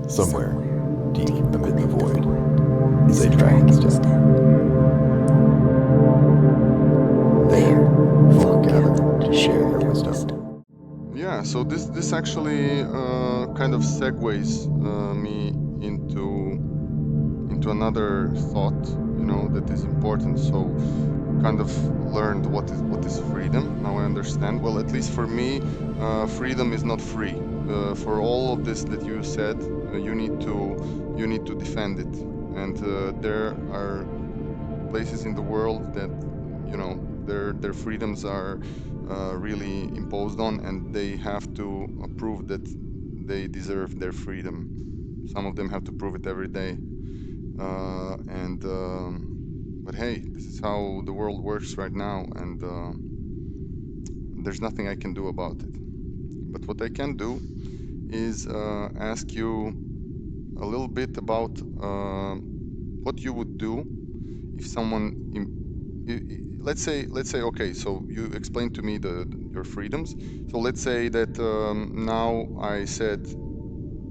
Somewhere, deep amid the void, is a dragon's den. There, folk gather to share their wisdom. Yeah, so this actually kind of segues me into another thought, that is important. So kind of learned what is freedom. Now I understand. Well, at least for me, freedom is not free. For all of this that you said, you need to defend it, and there are places in the world that their freedoms are really imposed on, and they have to prove that they deserve their freedom. Some of them have to prove it every day, but hey, this is how the world works right now, and there's nothing I can do about it. But what I can do is ask you a little bit about what you would do if someone let's say okay, so you explained to me your freedoms. So let's say that now I said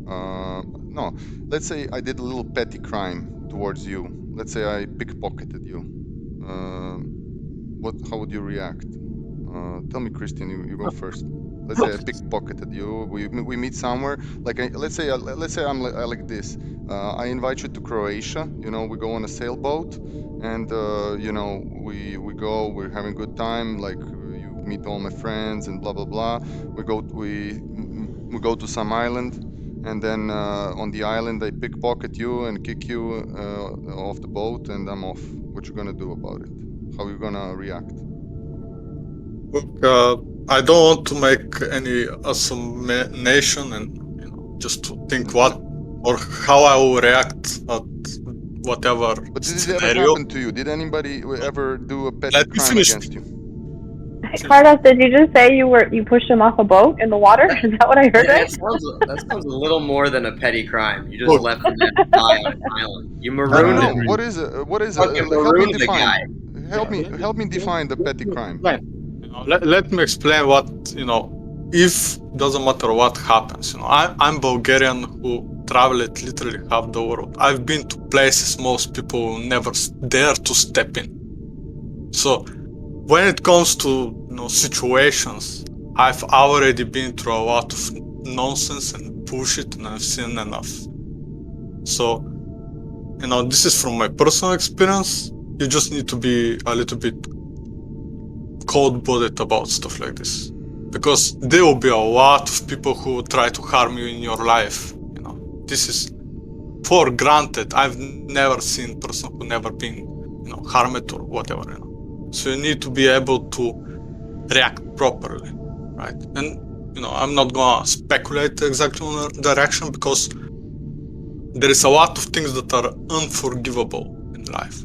no, let's say I did a little petty crime towards you. Let's say I pickpocketed you. How would you react? Tell me, Christian, you go first. Let's say I pickpocketed you. We meet somewhere. Like let's say I'm like this. I invite you to Croatia. We go on a sailboat, and we go. We're having a good time. Like you meet all my friends and blah blah blah. We go to some island, and then on the island I pickpocket you and kick you off the boat, and I'm off. What you gonna do about it? How you gonna react? Look, I don't want to make any assumption and just to think what or how I will react at whatever But did scenario. it ever happen to you? Did anybody ever do a petty Let me crime finish. against you? Carlos, did you just say you pushed him off a boat in the water? Is that what I heard? Right? That sounds a little more than a petty crime. You just left him to die on an island. You marooned him. What is it? Fucking Help me marooned the define. guy. Help me define the petty crime. Let me explain what if doesn't matter what happens. I'm Bulgarian who traveled literally half the world. I've been to places most people will never dare to step in. So when it comes to situations, I've already been through a lot of nonsense and bullshit, and I've seen enough. So this is from my personal experience. You just need to be a little bit cold-blooded about stuff like this, because there will be a lot of people who try to harm you in your life. This is for granted. I've never seen a person who never been harmed or whatever. So you need to be able to react properly, right? And I'm not gonna speculate exactly on the direction, because there is a lot of things that are unforgivable in life,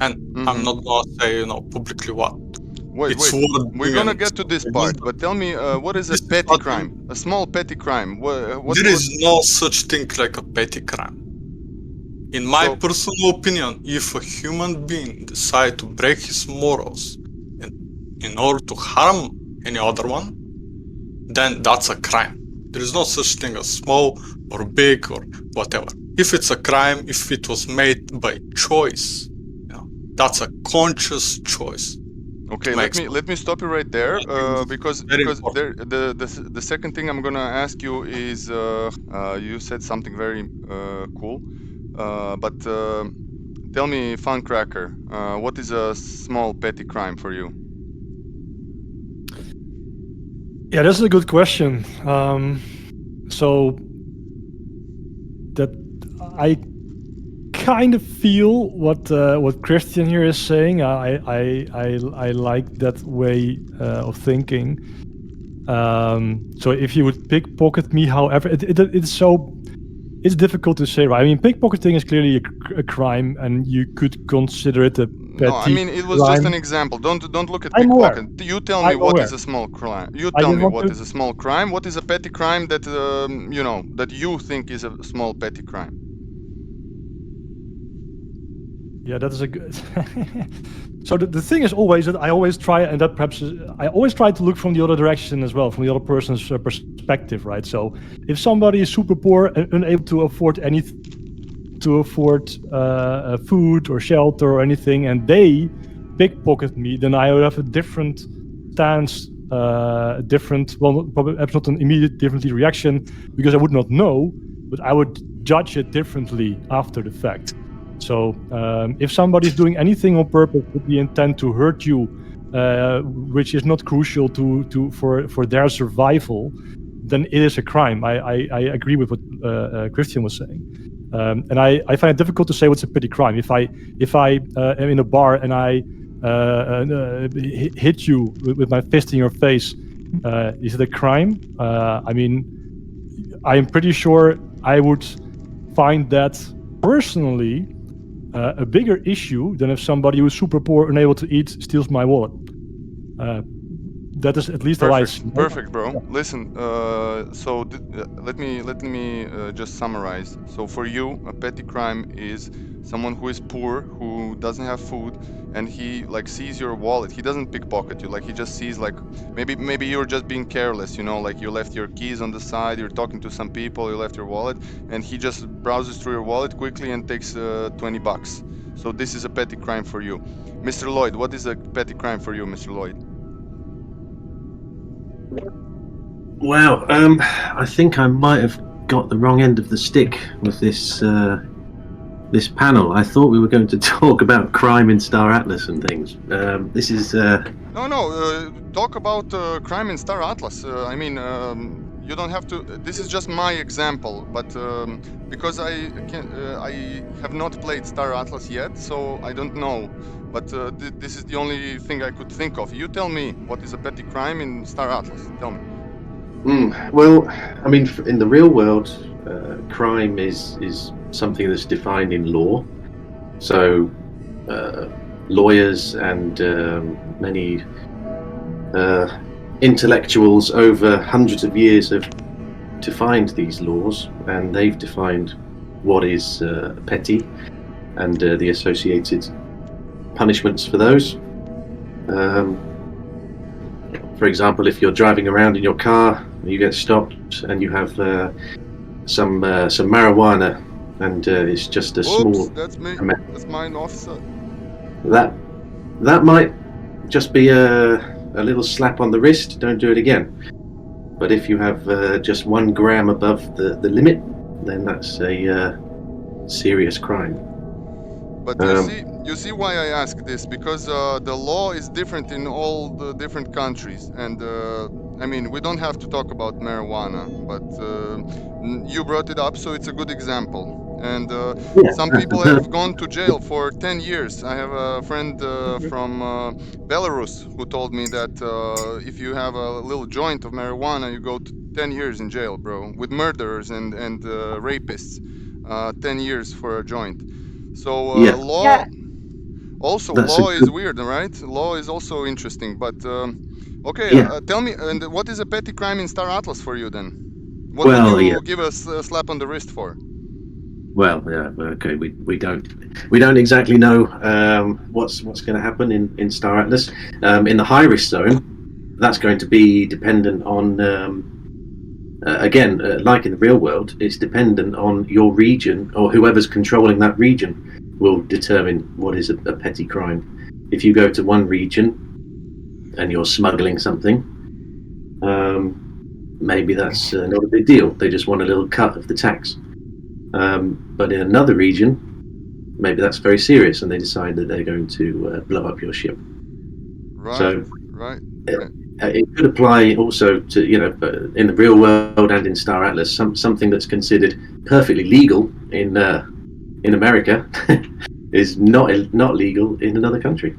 and I'm not gonna say publicly what. Wait, we're gonna get to this part, but tell me, what is a petty crime? A small petty crime. There is no such thing like a petty crime. In my personal opinion, if a human being decides to break his morals in order to harm any other one, then that's a crime. There is no such thing as small or big or whatever. If it's a crime, if it was made by choice, that's a conscious choice. Okay, let me stop you right there, because the second thing I'm gonna ask you is you said something very cool, but tell me, Funcracker, what is a small petty crime for you? Yeah, that's a good question. So that I kind of feel what Christian here is saying. I like that way of thinking. So if you would pickpocket me, however, it's difficult to say, right? I mean, pickpocketing is clearly a crime, and you could consider it a petty. No, I mean, it was just an example. Don't look at pickpocket. You tell me what is a small crime. You tell me what is a small crime. What is a petty crime that that you think is a small petty crime? Yeah, that is a good. So the thing is always that I always try, and that perhaps I always try to look from the other direction as well, from the other person's perspective, right? So if somebody is super poor and unable to afford anything, to afford food or shelter or anything, and they pickpocket me, then I would have a different stance, different, well, probably perhaps not an immediate different reaction because I would not know, but I would judge it differently after the fact. So if somebody is doing anything on purpose with the intent to hurt you, which is not crucial for their survival, then it is a crime. I agree with what Christian was saying. And I find it difficult to say what's a petty crime. If I am in a bar and I hit you with my fist in your face, is it a crime? I mean, I am pretty sure I would find that personally a bigger issue than if somebody who's super poor, unable to eat, steals my wallet. That is at least how I see it. Perfect, bro. Listen, so let me just summarize. So for you, a petty crime is someone who is poor, who doesn't have food, and he like sees your wallet. He doesn't pickpocket you. Like he just sees like maybe you're just being careless. You know, like you left your keys on the side. You're talking to some people. You left your wallet, and he just browses through your wallet quickly and takes $20. So this is a petty crime for you, Mr. Lloyd. What is a petty crime for you, Mr. Lloyd? Well, I think I might have got the wrong end of the stick with this this panel. I thought we were going to talk about crime in Star Atlas and things. This is No, talk about crime in Star Atlas. I mean, you don't have to. This is just my example, but because I have not played Star Atlas yet, so I don't know. But this is the only thing I could think of. You tell me what is a petty crime in Star Atlas. Tell me. Well, I mean, in the real world, crime is something that's defined in law. So lawyers and many intellectuals over hundreds of years have defined these laws, and they've defined what is petty and the associated punishments for those. For example, if you're driving around in your car, you get stopped and you have some marijuana, and it's just a small. That's me. That's mine, officer. That might just be a little slap on the wrist. Don't do it again. But if you have just 1 gram above the limit, then that's a serious crime. But you see why I ask this, because the law is different in all the different countries, and I mean, we don't have to talk about marijuana, but you brought it up, so it's a good example. And some people have gone to jail for 10 years. I have a friend from Belarus who told me that if you have a little joint of marijuana, you go to 10 years in jail, bro, with murderers and rapists. 10 years for a joint. So law, Yeah. also That's law a is good- weird, right? Law is also interesting, but okay. Yeah. Tell me, and what is a petty crime in Star Atlas for you then? What Well, would you yeah. give us a slap on the wrist for? Well, yeah, okay. We don't exactly know what's going to happen in Star Atlas. In the high risk zone, that's going to be dependent on again, like in the real world, it's dependent on your region, or whoever's controlling that region will determine what is a petty crime. If you go to one region and you're smuggling something, maybe that's not a big deal. They just want a little cut of the tax. But in another region, maybe that's very serious, and they decide that they're going to blow up your ship. Right, So, right. It could apply also to, in the real world and in Star Atlas, something that's considered perfectly legal in America is not legal in another country.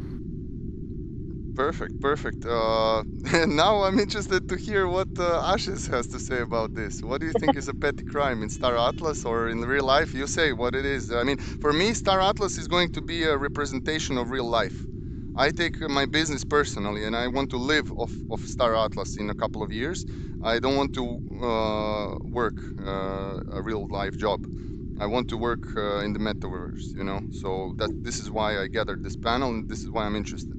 Perfect. Now I'm interested to hear what Ashes has to say about this. What do you think is a petty crime in Star Atlas or in real life? You say what it is. I mean, for me, Star Atlas is going to be a representation of real life. I take my business personally, and I want to live off Star Atlas in a couple of years. I don't want to work a real life job. I want to work in the metaverse, you know. So this is why I gathered this panel, and this is why I'm interested.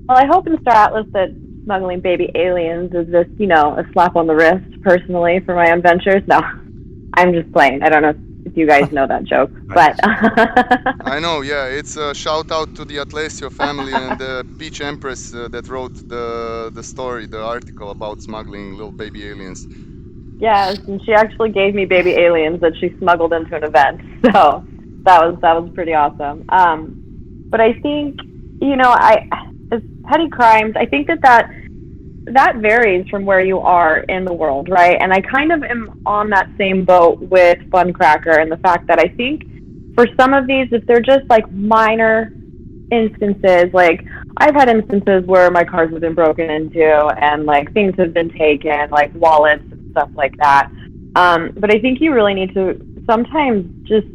Well, I hope in Star Atlas that smuggling baby aliens is just, a slap on the wrist, personally, for my own ventures. No, I'm just playing. I don't know if you guys know that joke, but I know, yeah. It's a shout out to the Atlesio family and the Peach Empress that wrote the story, the article about smuggling little baby aliens. yes, and she actually gave me baby aliens that she smuggled into an event. So that was pretty awesome. But I think, as petty crimes, I think that varies from where you are in the world, right? And I kind of am on that same boat with Funcracker and the fact that I think for some of these, if they're just like minor instances, like I've had instances where my cars have been broken into and like things have been taken, like wallets and stuff like that. But I think you really need to sometimes just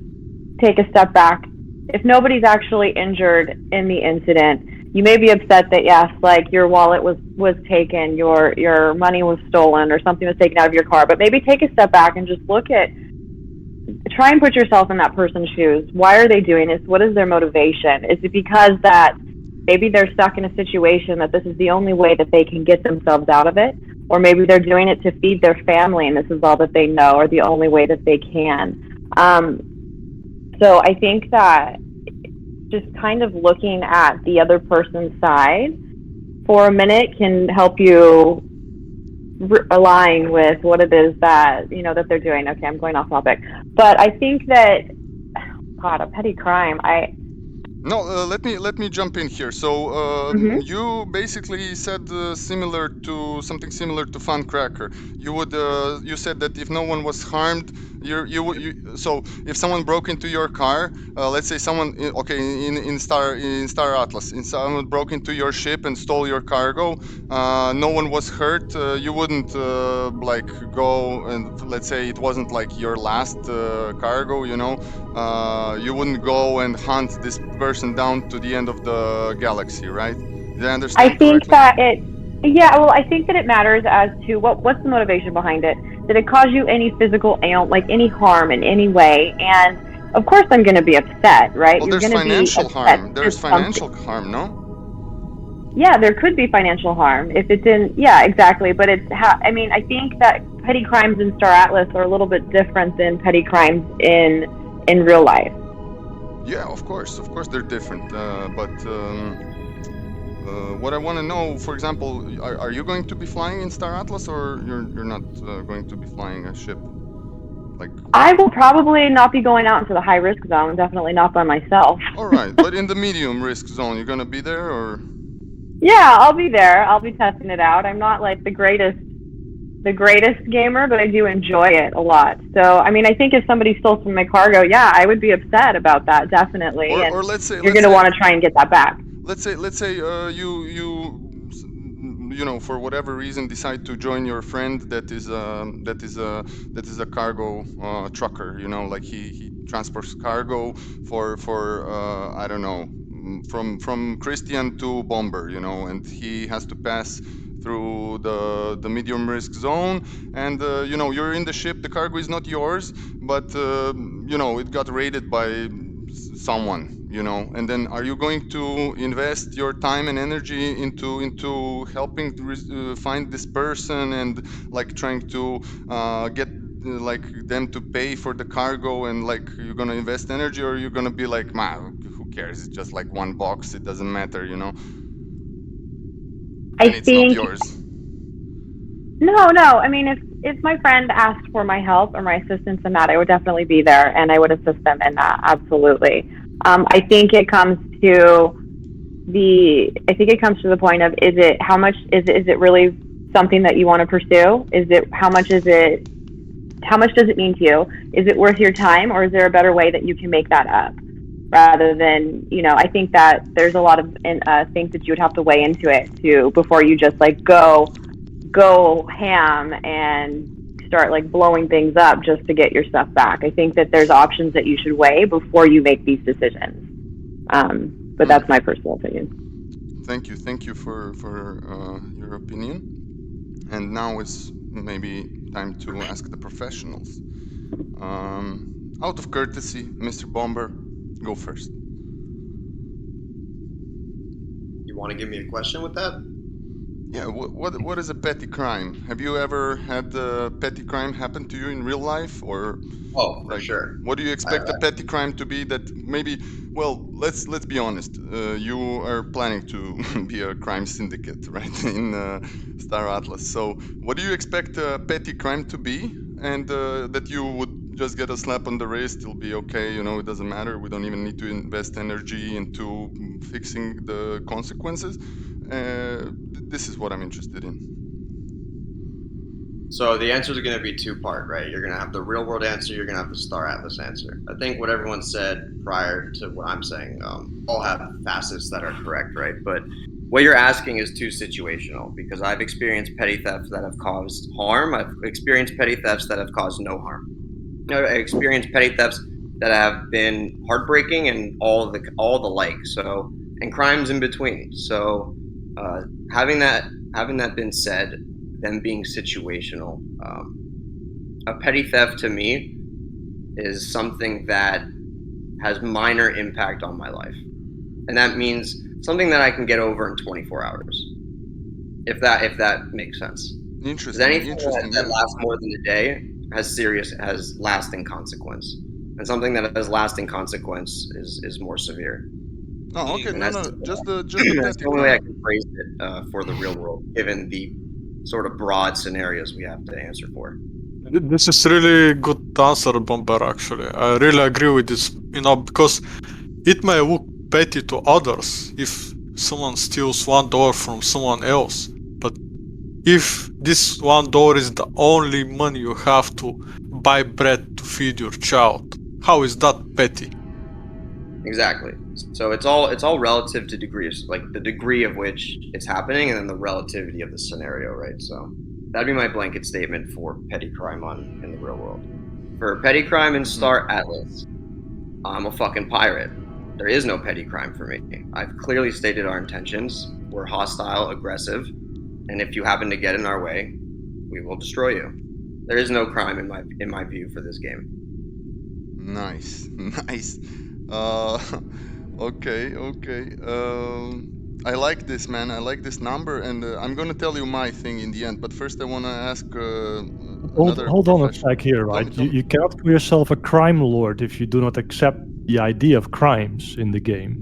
take a step back. If nobody's actually injured in the incident, you may be upset that yes, like your wallet was taken, your money was stolen, or something was taken out of your car. But maybe take a step back and just try and put yourself in that person's shoes. Why are they doing this? What is their motivation? Is it because that maybe they're stuck in a situation that this is the only way that they can get themselves out of it? Or maybe they're doing it to feed their family and this is all that they know or the only way that they can. So I think that just kind of looking at the other person's side for a minute can help you align with what it is that that they're doing. Okay, I'm going off topic, but I think that a petty crime. No, let me jump in here. So you basically said something similar to Funcracker. You said that if no one was harmed, so if someone broke into your car, let's say someone in Star Atlas, someone broke into your ship and stole your cargo, no one was hurt, you wouldn't like go and let's say it wasn't like your last cargo, you wouldn't go and hunt this person down to the end of the galaxy, right? Did I understand I think correctly? I think that it matters as to what's the motivation behind it. Did it cause you any physical like any harm in any way? And of course, I'm going to be upset, right? Well, You're there's going to be financial upset. harm. There's financial harm, no? Yeah, there could be financial harm if it's in. Yeah, exactly. But I mean, I think that petty crimes in Star Atlas are a little bit different than petty crimes in real life. Yeah, of course they're different. But what I want to know, for example, are you going to be flying in Star Atlas, or you're not going to be flying a ship? Like I will probably not be going out into the high risk zone. Definitely not by myself. All right, but in the medium risk zone, you're gonna be there, or? Yeah, I'll be there. I'll be testing it out. I'm not like the greatest gamer, but I do enjoy it a lot. So, I mean, I think if somebody stole some of my cargo, yeah, I would be upset about that, definitely. Or let's say you're going to want to try and get that back. Let's say you know, for whatever reason, decide to join your friend that is a cargo trucker. You know, like he transports cargo for I don't know, from Christian to Bomber. You know, and he has to pass through the medium risk zone, and you know, you're in the ship. The cargo is not yours, but you know, it got raided by someone, you know. And then are you going to invest your time and energy into helping find this person and like trying to get like them to pay for the cargo, and like you're gonna invest energy, or you're gonna be like, man, who cares, it's just like one box, it doesn't matter, you know, and it's not yours? No. I mean, if my friend asked for my help or my assistance in that, I would definitely be there and I would assist them in that. Absolutely. I think it comes to the point of, is it really something that you want to pursue? How much does it mean to you? Is it worth your time, or is there a better way that you can make that up? Rather than, I think that there's a lot of things that you would have to weigh into it too before you just like go ham and start like blowing things up just to get your stuff back. I think that there's options that you should weigh before you make these decisions. But that's my personal opinion. Thank you for your opinion. And now it's maybe time to ask the professionals. Out of courtesy, Mr. Bomber, go first. You want to give me a question with that? Yeah, what is a petty crime? Have you ever had a petty crime happen to you in real life, or Oh, for like sure. what do you expect a petty crime to be? That maybe, well, let's be honest. You are planning to be a crime syndicate, right? In Star Atlas. So, what do you expect a petty crime to be? And that you would just get a slap on the wrist, it'll be okay. You know, it doesn't matter. We don't even need to invest energy into fixing the consequences. This is what I'm interested in. So the answers are going to be two-part, right? You're going to have the real-world answer. You're going to have the Star Atlas answer. I think what everyone said prior to what I'm saying all have facets that are correct, right? But what you're asking is too situational because I've experienced petty thefts that have caused harm. I've experienced petty thefts that have caused no harm. I experienced petty thefts that have been heartbreaking and all the like. So and crimes in between. So having that been said, them being situational, a petty theft to me is something that has minor impact on my life, and that means something that I can get over in 24 hours. If that makes sense. Because Interesting. anything Interesting. that Yeah. lasts more than a day has lasting consequence, and something that has lasting consequence is more severe. Oh, okay. And No, that's no. Just the that's petty the only way I crime. can phrase it for the real world, given the sort of broad scenarios we have to answer for. This is really good answer, Bomber, actually. I really agree with this, because it may look petty to others if someone steals $1 from someone else, but if this $1 is the only money you have to buy bread to feed your child, how is that petty? Exactly. So it's all relative to degrees, like the degree of which it's happening, and then the relativity of the scenario, right? So that'd be my blanket statement for petty crime in the real world. For petty crime in Star Atlas, I'm a fucking pirate. There is no petty crime for me. I've clearly stated our intentions. We're hostile, aggressive, and if you happen to get in our way, we will destroy you. There is no crime in my view for this game. Nice, nice. Okay. I like this, man. I like this number, and I'm gonna tell you my thing in the end. But first, I wanna ask another Hold on a profession. sec here, Tell me, right? tell me. You cannot call yourself a crime lord if you do not accept the idea of crimes in the game.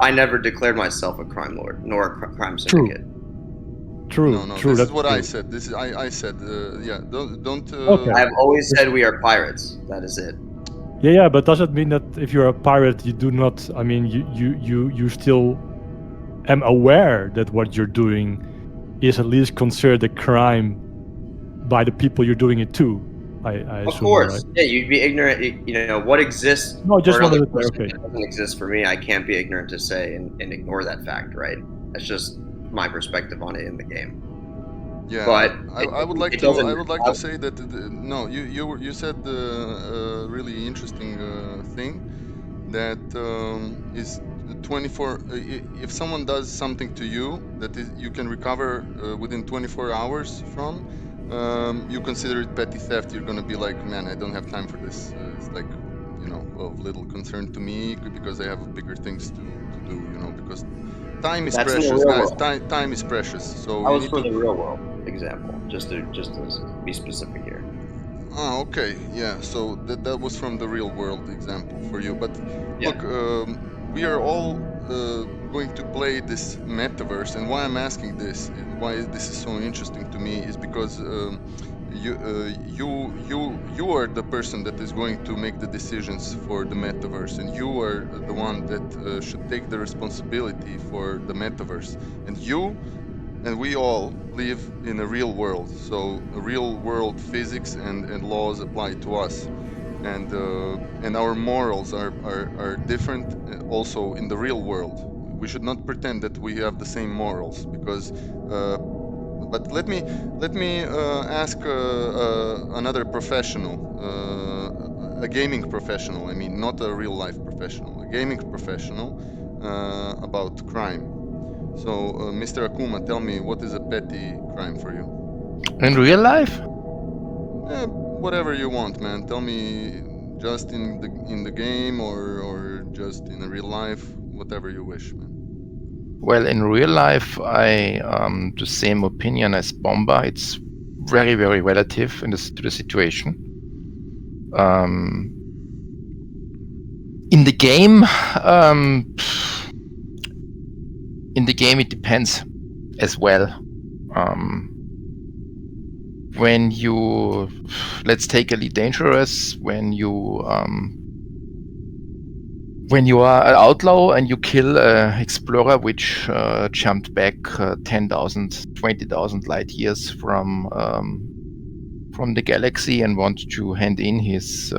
I never declared myself a crime lord nor a crime syndicate. True. No. True. This That's is what true. I said. This is I said. Yeah. Don't. Okay. I have always said we are pirates. That is it. Yeah, but does it mean that if you're a pirate, you do not? I mean, you still am aware that what you're doing is at least considered a crime by the people you're doing it to. I Of assume, course, right? yeah, you'd be ignorant. You know what exists No, I just for another wanted to. person Okay. that doesn't exist for me. I can't be ignorant to say and ignore that fact, right? That's just my perspective on it in the game. Yeah, But I would like it to. doesn't. I would like to say that no, you said a really interesting thing that is 24. If someone does something to you that is you can recover within 24 hours from, you consider it petty theft. You're gonna be like, man, I don't have time for this. It's like, of little concern to me because I have bigger things to do. Because time is That's in the precious, real guys. world. Time is precious. So That you was need for to. the real world example, just to be specific here. Oh, okay. Yeah. So that was from the real world example for you. But Yeah. look, we are all going to play this metaverse, and why I'm asking this, why this is so interesting to me, is because you are the person that is going to make the decisions for the metaverse, and you are the one that should take the responsibility for the metaverse, and we all live in a real world, so a real world physics and laws apply to us, and our morals are different also in the real world. We should not pretend that we have the same morals because but let me ask another professional, a gaming professional, I mean, not a real life professional, a gaming professional, about crime. So, Mr. Akuma, tell me, what is a petty crime for you? In real life? whatever you want, man. Tell me, just in the game or just in real life, whatever you wish, man. Well, in real life, I the same opinion as Bomba. It's very, very relative to the situation. In the game, it depends as well. When you, let's take Elite Dangerous, when you are an outlaw and you kill an explorer which jumped back 10,000, 20,000 light years from the galaxy and want to hand in his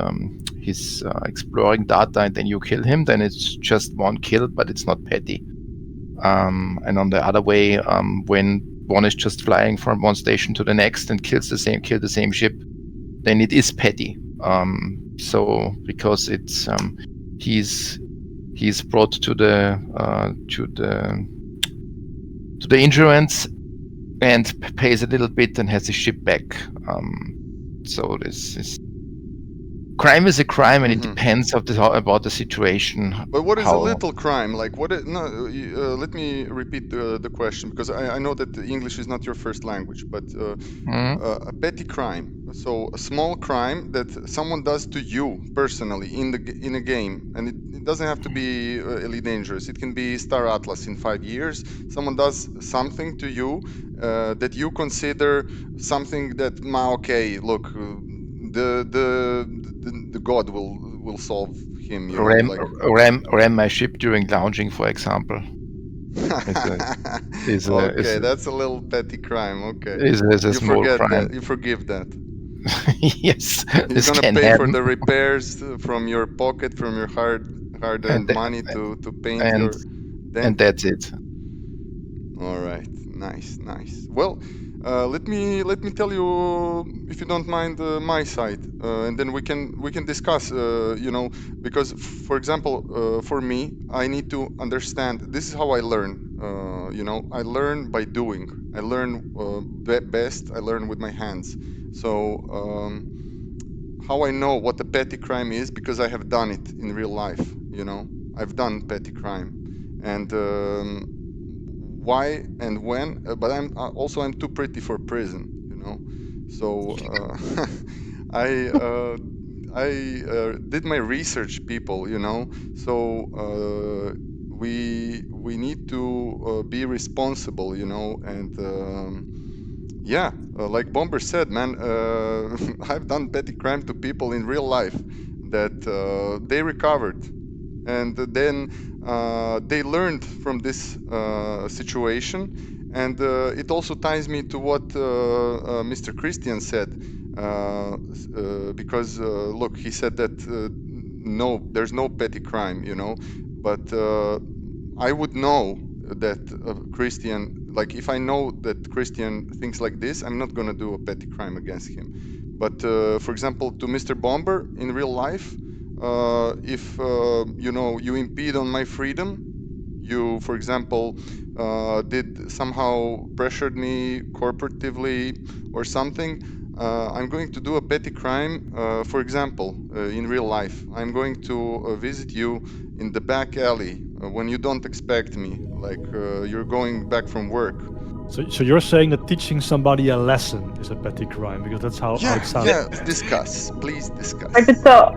exploring data, and then you kill him, then it's just one kill, but it's not petty. And on the other way, when one is just flying from one station to the next and kill the same ship, then it is petty. So because it's he's brought to the insurance and pays a little bit and has his ship back. So this is crime is a crime, and it depends about the situation. But what is a little crime? Like what? Let me repeat the question, because I know that English is not your first language, but a petty crime. So a small crime that someone does to you personally in a game, and it doesn't have to be Elite Dangerous. It can be Star Atlas in 5 years. Someone does something to you that you consider something that, okay, look, the god will solve him. Ram my ship during launching, for example. Okay, that's a little petty crime. Okay, is a small crime. You forgive that. Yes, you're gonna pay for the repairs from your pocket, from your hard-earned money to paint your dent. And that's it. All right, nice. Well, let me tell you, if you don't mind, my side, and then we can discuss. Because for example, for me, I need to understand. This is how I learn. I learn by doing. I learn best. I learn with my hands. So how I know what a petty crime is, because I have done it in real life. I've done petty crime, and why and when. But I'm too pretty for prison. So I did my research, people. So we need to be responsible. And like Bomber said, man, I've done petty crime to people in real life that they recovered, and then they learned from this situation. And it also ties me to what Mr. Christian said, because look, he said that no, there's no petty crime, but I would know that Christian, like if I know that Christian thinks like this, I'm not gonna do a petty crime against him. But for example, to Mr. Bomber in real life, if you impede on my freedom, you, for example, did somehow pressured me corporatively or something, I'm going to do a petty crime. For example, in real life, I'm going to visit you in the back alley when you don't expect me, like you're going back from work. So you're saying that teaching somebody a lesson is a petty crime, because that's how it sounds. Yeah, please discuss. Right, so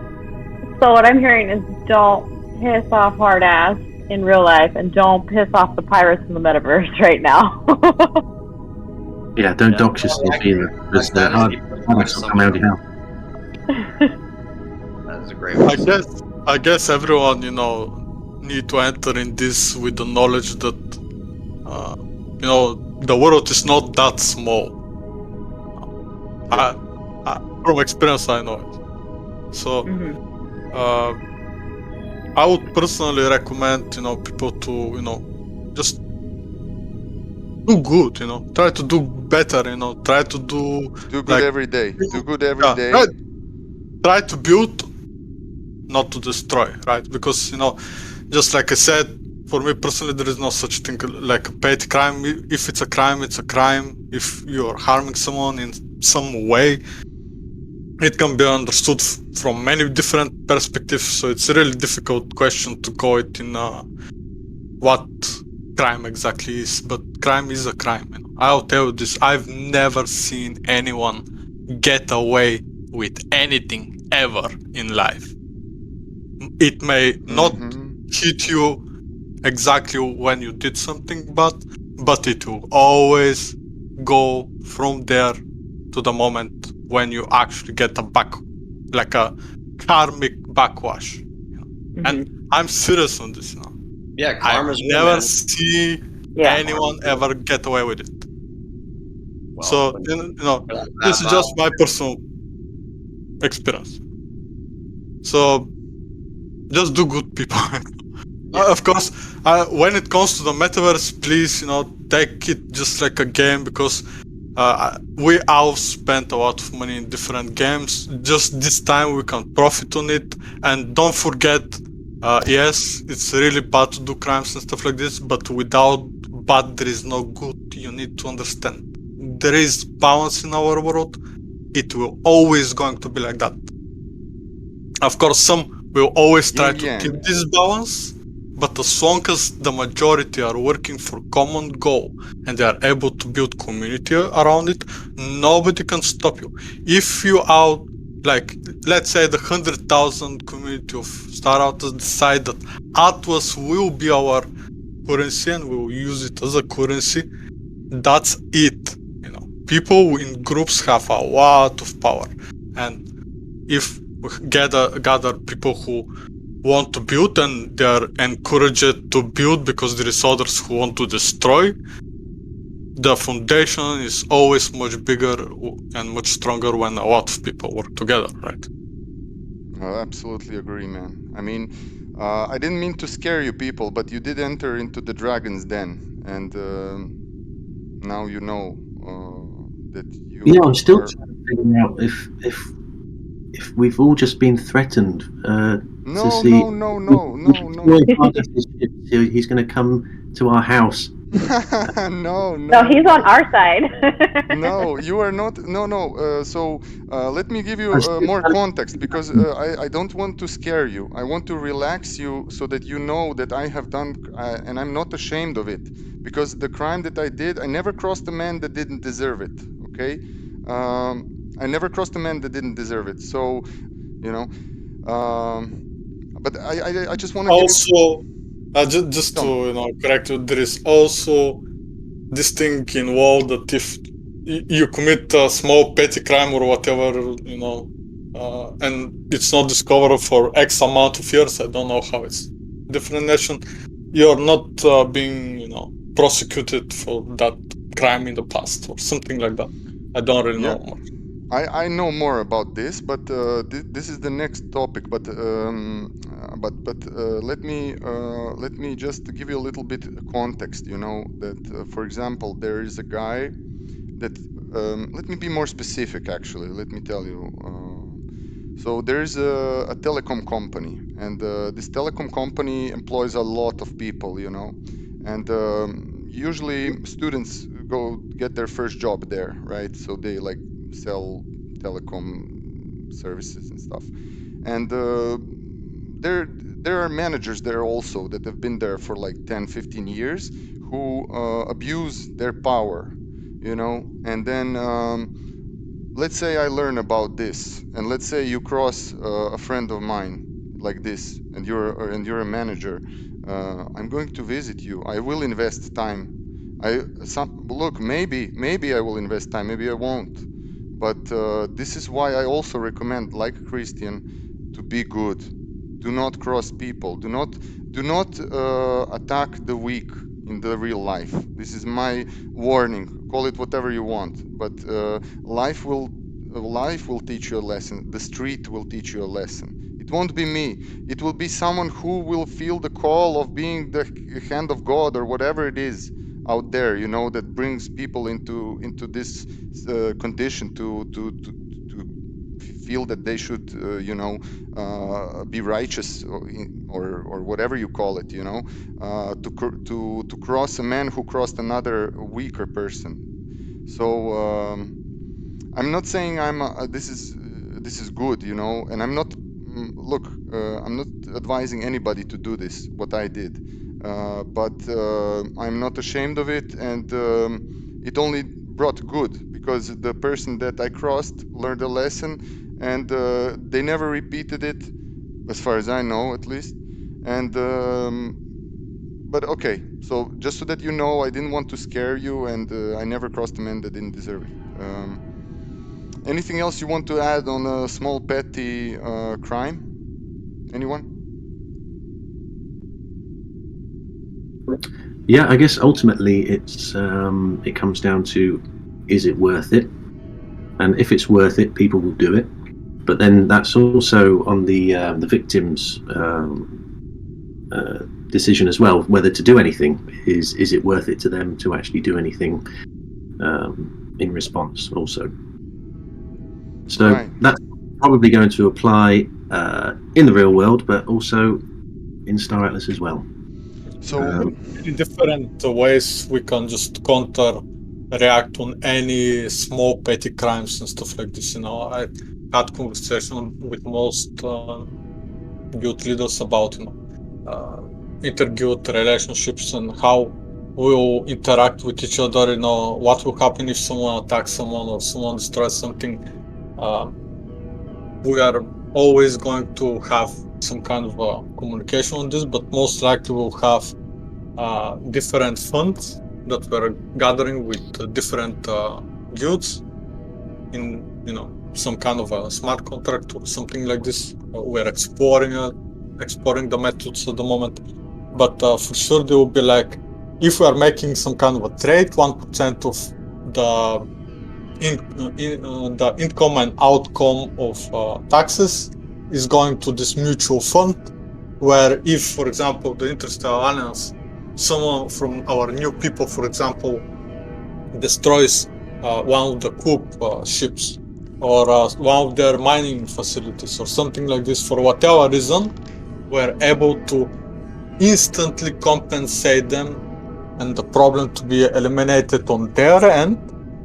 what I'm hearing is, don't piss off hard ass in real life, and don't piss off the pirates in the metaverse right now. Yeah, don't dox yourself either, because hard ass will come out of your house. That is a great one. I guess everyone, need to enter in this with the knowledge that, the world is not that small. From experience, I know it. So, I would personally recommend, people to, just do good, try to do better, try to do good every day. Do good every day. Try to build, not to destroy, right? Because, just like I said, for me personally, there is no such thing like a petty crime. If it's a crime, it's a crime. If you're harming someone in some way, it can be understood from many different perspectives. So it's a really difficult question to go it in what crime exactly is. But crime is a crime. You know? I'll tell you this: I've never seen anyone get away with anything ever in life. It may not hit you exactly when you did something bad, but it will always go from there to the moment when you actually get like a karmic backwash. You know? And I'm serious on this. You know? Yeah, I karma's real, never man. see Yeah. anyone ever get away with it. Well, So you know, this is just my personal experience. So just do good, people. Of course, when it comes to the metaverse, please, you know, take it just like a game, because we all spent a lot of money in different games. Just this time we can profit on it. And don't forget, yes, it's really bad to do crimes and stuff like this, but without bad there is no good. You need to understand. There is balance in our world. It will always going to be like that. Of course, some will always try to keep this balance, but as long as the majority are working for common goal and they are able to build community around it, nobody can stop you. If you are, like, let's say the 100,000 community of Star Atlas decide that Atlas will be our currency and we'll use it as a currency, that's it. You know, people in groups have a lot of power, and if we gather people who want to build and they are encouraged to build because there is others who want to destroy, the foundation is always much bigger and much stronger when a lot of people work together, right? I absolutely agree, man. I mean, I didn't mean to scare you people, but you did enter into the dragon's den, and now you know that you Yeah, I'm still are. trying to figure out if we've all just been threatened to No, see. no, no, no, no, no. He's going to come to our house. No, no. No, he's on our side. No, you are not. No, no. So let me give you I'm still more trying to context, figure because I don't want to scare you. I want to relax you so that you know that I have done, and I'm not ashamed of it, because the crime that I did, I never crossed a man that didn't deserve it. Okay, I never crossed a man that didn't deserve it. So, you know, but I just want to give you. Also, just to correct you, there is also this thing involved that if you commit a small petty crime or whatever, and it's not discovered for X amount of years, I don't know how it's different nation, you're not being, prosecuted for that crime in the past or something like that. I don't really know much. I know more about this, but this is the next topic. But let me just give you a little bit context. You know that for example, there is a guy that let me be more specific. Actually, let me tell you. So there is a telecom company, and this telecom company employs a lot of people. You know, and usually students go get their first job there, right? So they like sell telecom services and stuff, and there are managers there also that have been there for like 10-15 years who abuse their power, you know. And then let's say I learn about this, and let's say you cross a friend of mine like this, and you're a manager. I'm going to visit you. I will invest time. Look, maybe I will invest time, maybe I won't. But this is why I also recommend, like Christian, to be good. Do not cross people. Do not attack the weak in the real life. This is my warning. Call it whatever you want, but life will teach you a lesson. The street will teach you a lesson. It won't be me. It will be someone who will feel the call of being the hand of God or whatever it is out there, you know, that brings people into this condition to feel that they should be righteous, or whatever you call it, you know, to cross a man who crossed another weaker person. So I'm not saying this is good, you know. And I'm not look, I'm not advising anybody to do this, what I did, but I'm not ashamed of it, and it only brought good, because the person that I crossed learned a lesson, and they never repeated it, as far as I know, at least. And but okay, so just so that you know, I didn't want to scare you, and I never crossed a man that didn't deserve it. Anything else you want to add on a small petty crime? Anyone? Yeah, I guess ultimately it comes down to, is it worth it? And if it's worth it, people will do it. But then that's also on the victim's decision as well, whether to do anything. Is it worth it to them to actually do anything in response also? So Right. that's probably going to apply in the real world, but also in Star Atlas as well. So In different ways we can just counter react on any small petty crimes and stuff like this. You know, I had conversation with most youth leaders about, you know, inter-youth relationships and how we'll interact with each other. You know, what will happen if someone attacks someone or someone destroys something. We are always going to have some kind of communication on this, but most likely we'll have different funds that we're gathering with different guilds in, you know, some kind of a smart contract or something like this. We're exploring the methods at the moment, but for sure there will be, like, if we are making some kind of a trade, 1% of the the income and outcome of taxes is going to this mutual fund, where if, for example, the Interstellar Alliance, someone from our new people, for example, destroys one of the coup ships or one of their mining facilities or something like this, for whatever reason, we're able to instantly compensate them and the problem to be eliminated on their end,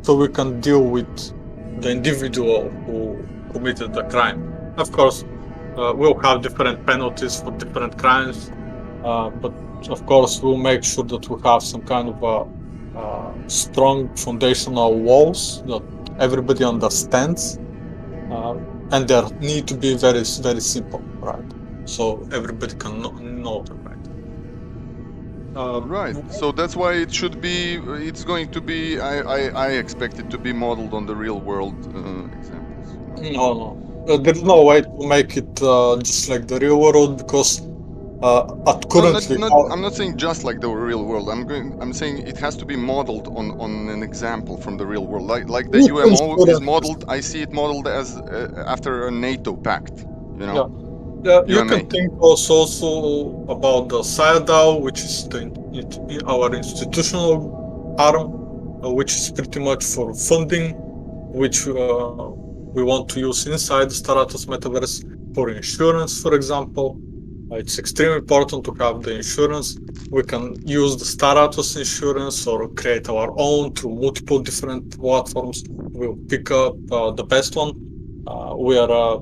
so we can deal with the individual who committed the crime. Of course, we'll have different penalties for different crimes, but of course we'll make sure that we have some kind of strong foundational walls that everybody understands, and they need to be very, very simple, right? So everybody can know them, right? right. So that's why it should be. It's going to be. I expect it to be modeled on the real world examples. No. There's no way to make it just like the real world, because at currently I'm not saying just like the real world. I'm saying it has to be modeled on an example from the real world. Like the UMO is modeled. I see it modeled as after a NATO pact. You know. You UMA. can think also about the SIADAO, which is our institutional arm, which is pretty much for funding, which we want to use inside the Star Atlas Metaverse for insurance, for example. It's extremely important to have the insurance. We can use the Star Atlas insurance or create our own through multiple different platforms. We'll pick up the best one. We are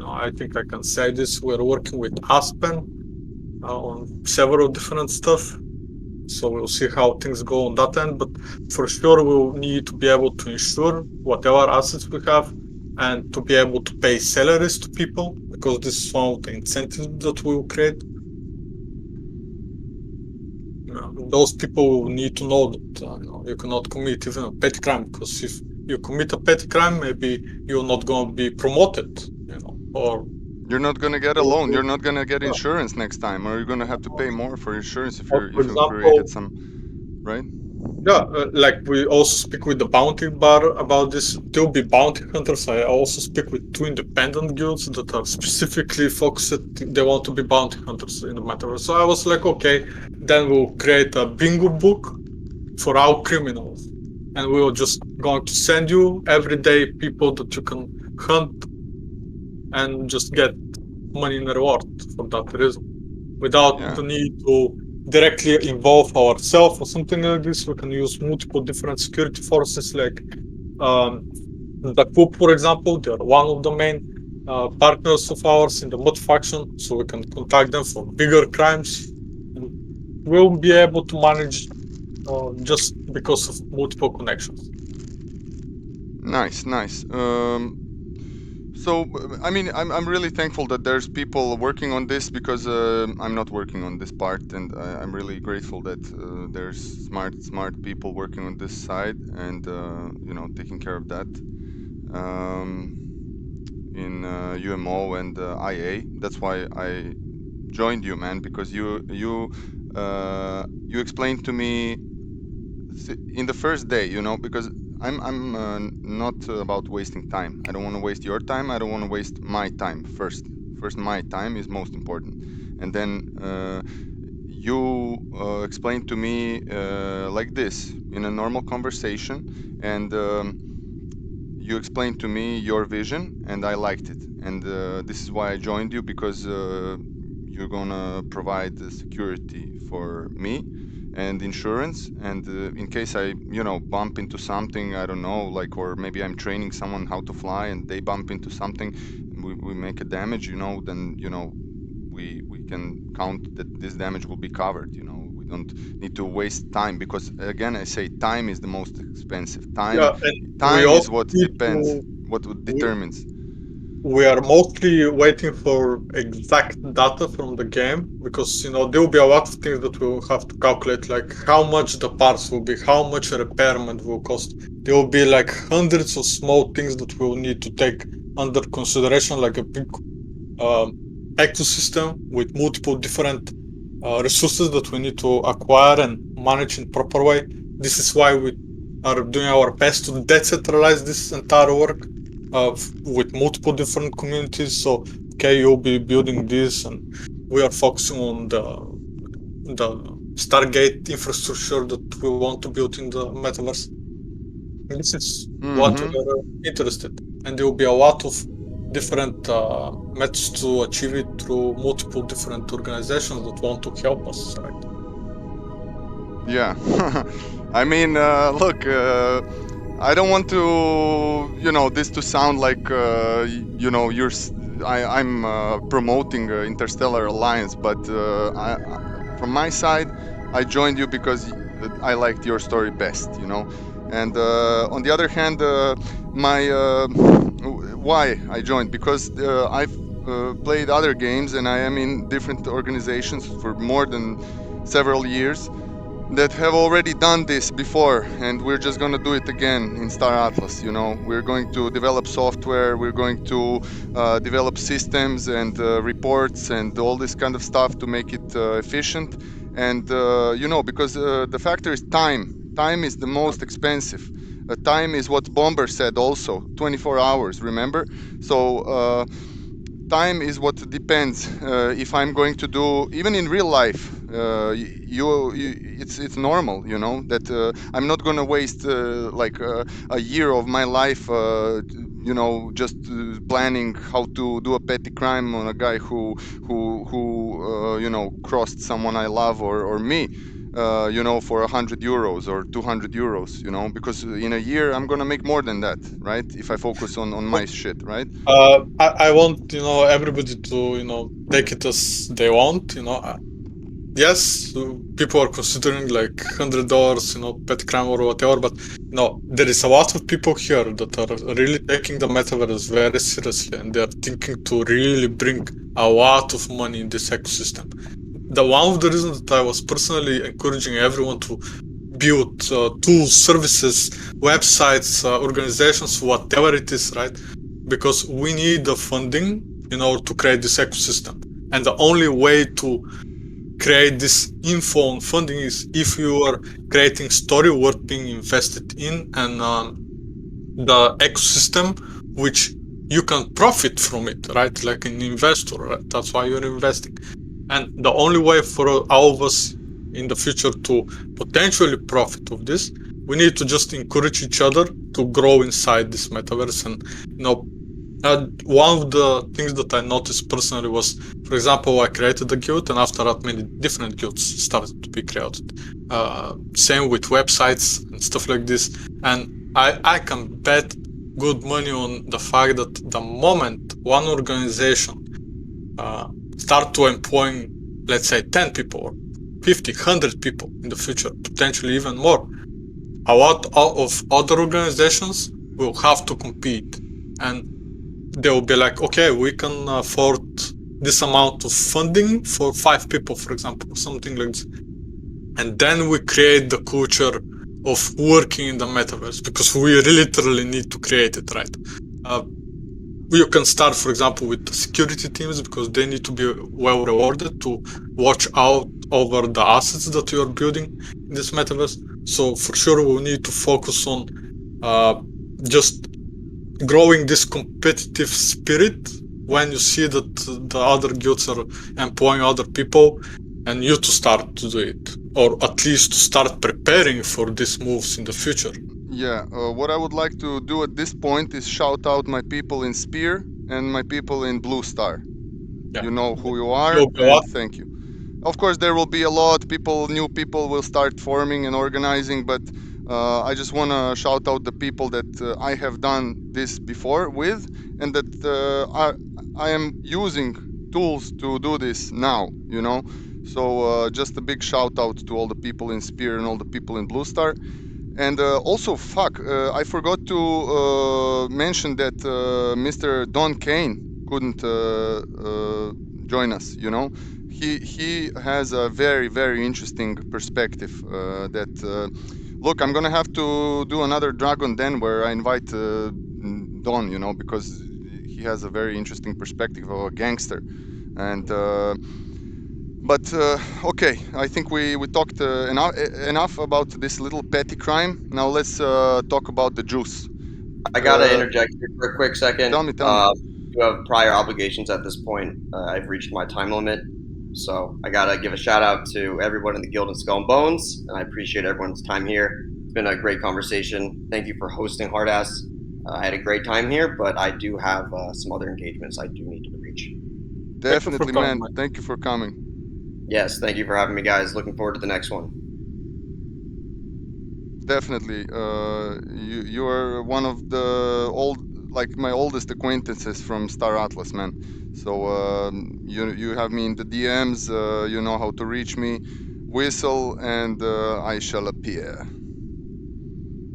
I think I can say this. We're working with Aspen on several different stuff. So we'll see how things go on that end. But for sure, we'll need to be able to insure whatever assets we have and to be able to pay salaries to people, because this is one of the incentives that we will create. Those people will need to know that you cannot commit even a petty crime, because if you commit a petty crime, maybe you're not going to be promoted, or you're not going to get a loan. You're not going to get insurance next time, or you're going to have to pay more for insurance if you've created some, right? Yeah, like we also speak with the bounty bar about this. There'll be bounty hunters. I also speak with 2 independent guilds that are specifically focused. They want to be bounty hunters in the metaverse. So I was like, okay, then we'll create a bingo book for our criminals, and we will just going to send you every day people that you can hunt and just get money in reward for that reason, without the need to directly involve ourselves or something like this. We can use multiple different security forces, like The Coop, for example, they're one of the main partners of ours in the mod faction, so we can contact them for bigger crimes. And we'll be able to manage just because of multiple connections. Nice, nice. So, I mean, I'm really thankful that there's people working on this because I'm not working on this part, and I'm really grateful that there's smart people working on this side and taking care of that in UMO and IA. That's why I joined you, man, because you explained to me in the first day, because I'm not about wasting time. I don't want to waste your time. I don't want to waste my time first. First, my time is most important, and then you explained to me like this in a normal conversation, and you explained to me your vision, and I liked it. And this is why I joined you, because you're gonna provide the security for me and insurance, and in case I bump into something, I don't know, like, or maybe I'm training someone how to fly and they bump into something, we make a damage, then we can count that this damage will be covered. We don't need to waste time, because again, I say time is the most expensive. Time Yeah, and we time is also what need depends, to. what determines. We are mostly waiting for exact data from the game, because there will be a lot of things that we'll have to calculate, like how much the parts will be, how much a repairment will cost. There will be like hundreds of small things that we'll need to take under consideration, like a big ecosystem with multiple different resources that we need to acquire and manage in proper way. This is why we are doing our best to decentralize this entire work with multiple different communities. So, okay, you'll be building this, and we are focusing on the Stargate infrastructure that we want to build in the metaverse. And this is what we Mm-hmm. are interested, and there will be a lot of different methods to achieve it through multiple different organizations that want to help us. Right? Yeah. I mean, look, I don't want to, this to sound like, I'm promoting Interstellar Alliance, but from my side, I joined you because I liked your story best, And on the other hand, why I joined, because I've played other games and I am in different organizations for more than several years that have already done this before, and we're just going to do it again in Star Atlas. We're going to develop software, we're going to develop systems and reports and all this kind of stuff to make it efficient. And because the factor is time is the most expensive. Time is what Bomber said also, 24 hours, remember? So time is what depends. If I'm going to do, even in real life, it's normal, that I'm not going to waste like a year of my life, just planning how to do a petty crime on a guy who crossed someone I love, or me. For 100 euros or 200 euros, because in a year I'm gonna make more than that, right? If I focus on my shit, right? I want everybody to take it as they want. Yes, people are considering like $100, pet crime or whatever, but there is a lot of people here that are really taking the metaverse very seriously, and they are thinking to really bring a lot of money in this ecosystem. One of the reasons that I was personally encouraging everyone to build tools, services, websites, organizations, whatever it is, right? Because we need the funding in order to create this ecosystem. And the only way to create this info and funding is if you are creating story worth being invested in, and the ecosystem which you can profit from it, right? Like an investor, right? That's why you're investing. And the only way for all of us in the future to potentially profit of this, we need to just encourage each other to grow inside this metaverse. And one of the things that I noticed personally was, for example, I created a guild, and after that, many different guilds started to be created. Same with websites and stuff like this. And I can bet good money on the fact that the moment one organization start to employing, let's say, 10 people or 50, 100 people in the future, potentially even more, a lot of other organizations will have to compete, and they will be like, okay, we can afford this amount of funding for 5 people, for example, or something like this. And then we create the culture of working in the metaverse, because we literally need to create it, right? You can start, for example, with the security teams, because they need to be well rewarded to watch out over the assets that you are building in this metaverse. So for sure, we'll need to focus on just growing this competitive spirit when you see that the other guilds are employing other people, and you to start to do it, or at least to start preparing for these moves in the future. Yeah, what I would like to do at this point is shout out my people in Spear and my people in Blue Star. Yeah. You know who you are, You'll be and what? thank you. Of course, there will be a lot people, new people will start forming and organizing, but I just want to shout out the people that I have done this before with, and that I am using tools to do this now. You know, so just a big shout out to all the people in Spear and all the people in Blue Star. And also, I forgot to mention that Mr. Don Kane couldn't join us. You know, he has a very, very interesting perspective. Look, I'm gonna have to do another Dragon Den where I invite Don. You know, because he has a very interesting perspective of a gangster, and. But okay, I think we talked enough about this little petty crime. Now let's talk about the juice. I gotta interject here for a quick second. Tell me. You have prior obligations at this point. I've reached my time limit, so I gotta give a shout out to everyone in the Guild of Skull and Bones, and I appreciate everyone's time here. It's been a great conversation. Thank you for hosting Hardass. I had a great time here, but I do have some other engagements I do need to reach. Definitely, coming, man. Thank you for coming. Yes, thank you for having me, guys. Looking forward to the next one. Definitely. You are one of the my oldest acquaintances from Star Atlas, man. So you have me in the DMs. You know how to reach me. Whistle and I shall appear.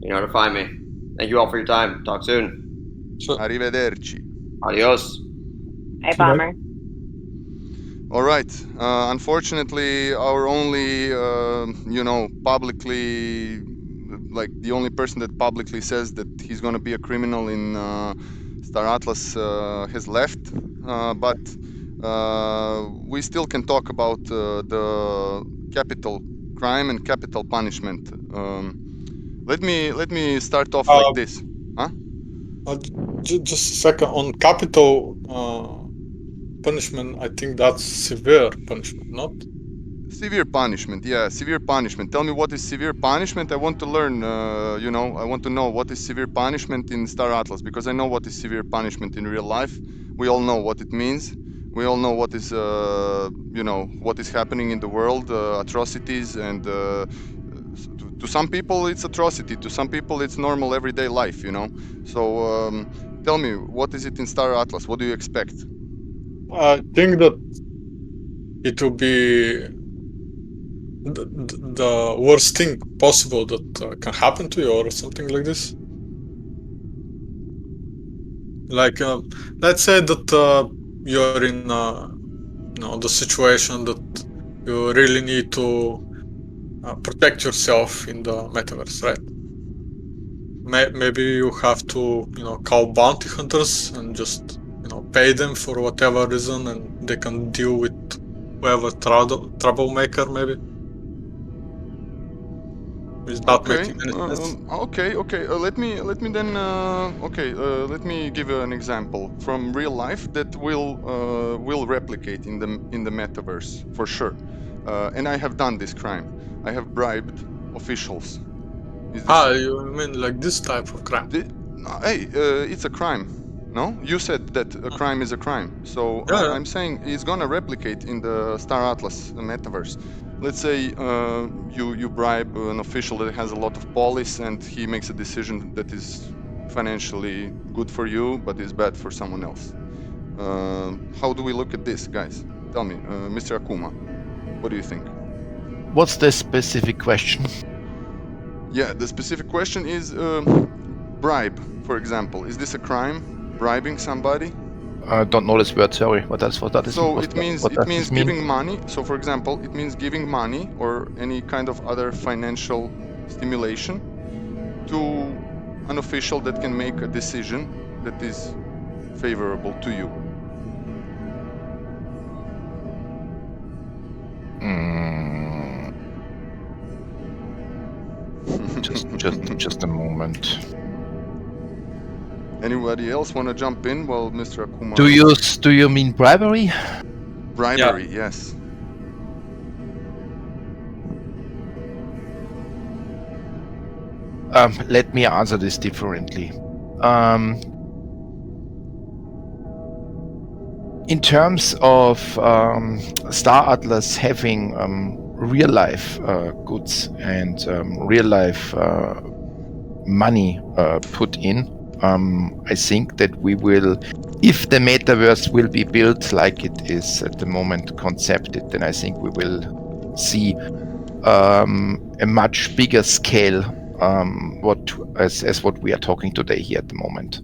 You know where to find me. Thank you all for your time. Talk soon. Arrivederci. Adios. Hey, Bomber. All right. Unfortunately, our only, publicly, like the only person that publicly says that he's going to be a criminal in Star Atlas has left. But we still can talk about the capital crime and capital punishment. Let me start off like this. Huh? Just a second. On capital punishment, I think that's severe punishment, not? Severe punishment, yeah, severe punishment. Tell me what is severe punishment. I want to learn, I want to know what is severe punishment in Star Atlas, because I know what is severe punishment in real life. We all know what it means. We all know what is, what is happening in the world, atrocities, and to some people it's atrocity. To some people it's normal everyday life, you know. So tell me, what is it in Star Atlas? What do you expect? I think that it will be the worst thing possible that can happen to you, or something like this. Like, let's say that you're in the situation that you really need to protect yourself in the metaverse, right? Maybe you have to, call bounty hunters and just, pay them for whatever reason, and they can deal with whoever troublemaker, maybe. Without Okay, making any sense. okay. Let me give you an example from real life that will replicate in the metaverse for sure. And I have done this crime. I have bribed officials. You mean like this type of crime? Hey, it's a crime. No, you said that a crime is a crime. So Yeah. I'm saying it's gonna replicate in the Star Atlas metaverse. Let's say you bribe an official that has a lot of police, and he makes a decision that is financially good for you, but is bad for someone else. How do we look at this, guys? Tell me, Mr. Akuma, what do you think? What's the specific question? Yeah, the specific question is bribe, for example. Is this a crime? Bribing somebody? I don't know this word. Sorry. What that is? So what it means does this mean? giving money. So for example, it means giving money or any kind of other financial stimulation to an official that can make a decision that is favorable to you. Just a moment. Anybody else want to jump in while Mr. Akuma? Do you mean bribery? Bribery, yes. Let me answer this differently. In terms of Star Atlas having real life goods and real life money put in, I think that we will, if the metaverse will be built like it is at the moment concepted, then I think we will see a much bigger scale as what we are talking today here at the moment.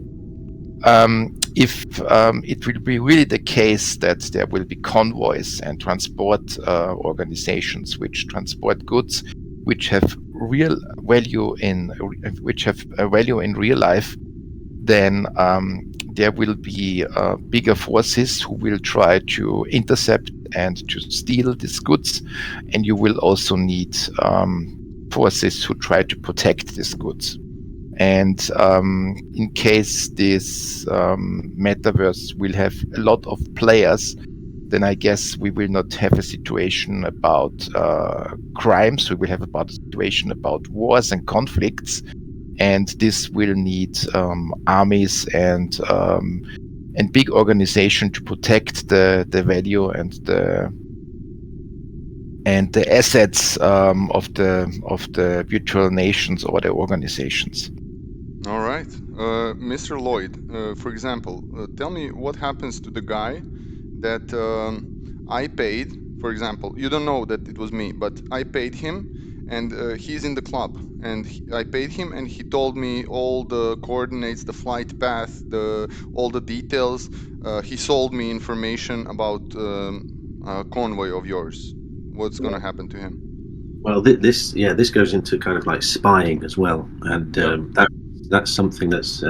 If it will be really the case that there will be convoys and transport organizations which transport goods which have real value in real life, then there will be bigger forces who will try to intercept and to steal these goods, and you will also need forces who try to protect these goods. And in case this metaverse will have a lot of players, then I guess we will not have a situation about crimes. We will have about a situation about wars and conflicts, and this will need armies and big organization to protect the value and the assets of the virtual nations or the organizations. All right. Mr. Lloyd, for example, tell me what happens to the guy that I paid, for example. You don't know that it was me, but I paid him, and he's in the club. And I paid him, and he told me all the coordinates, the flight path, all the details. He sold me information about a convoy of yours. What's going to happen to him? Well, this goes into kind of like spying as well, and that's something that's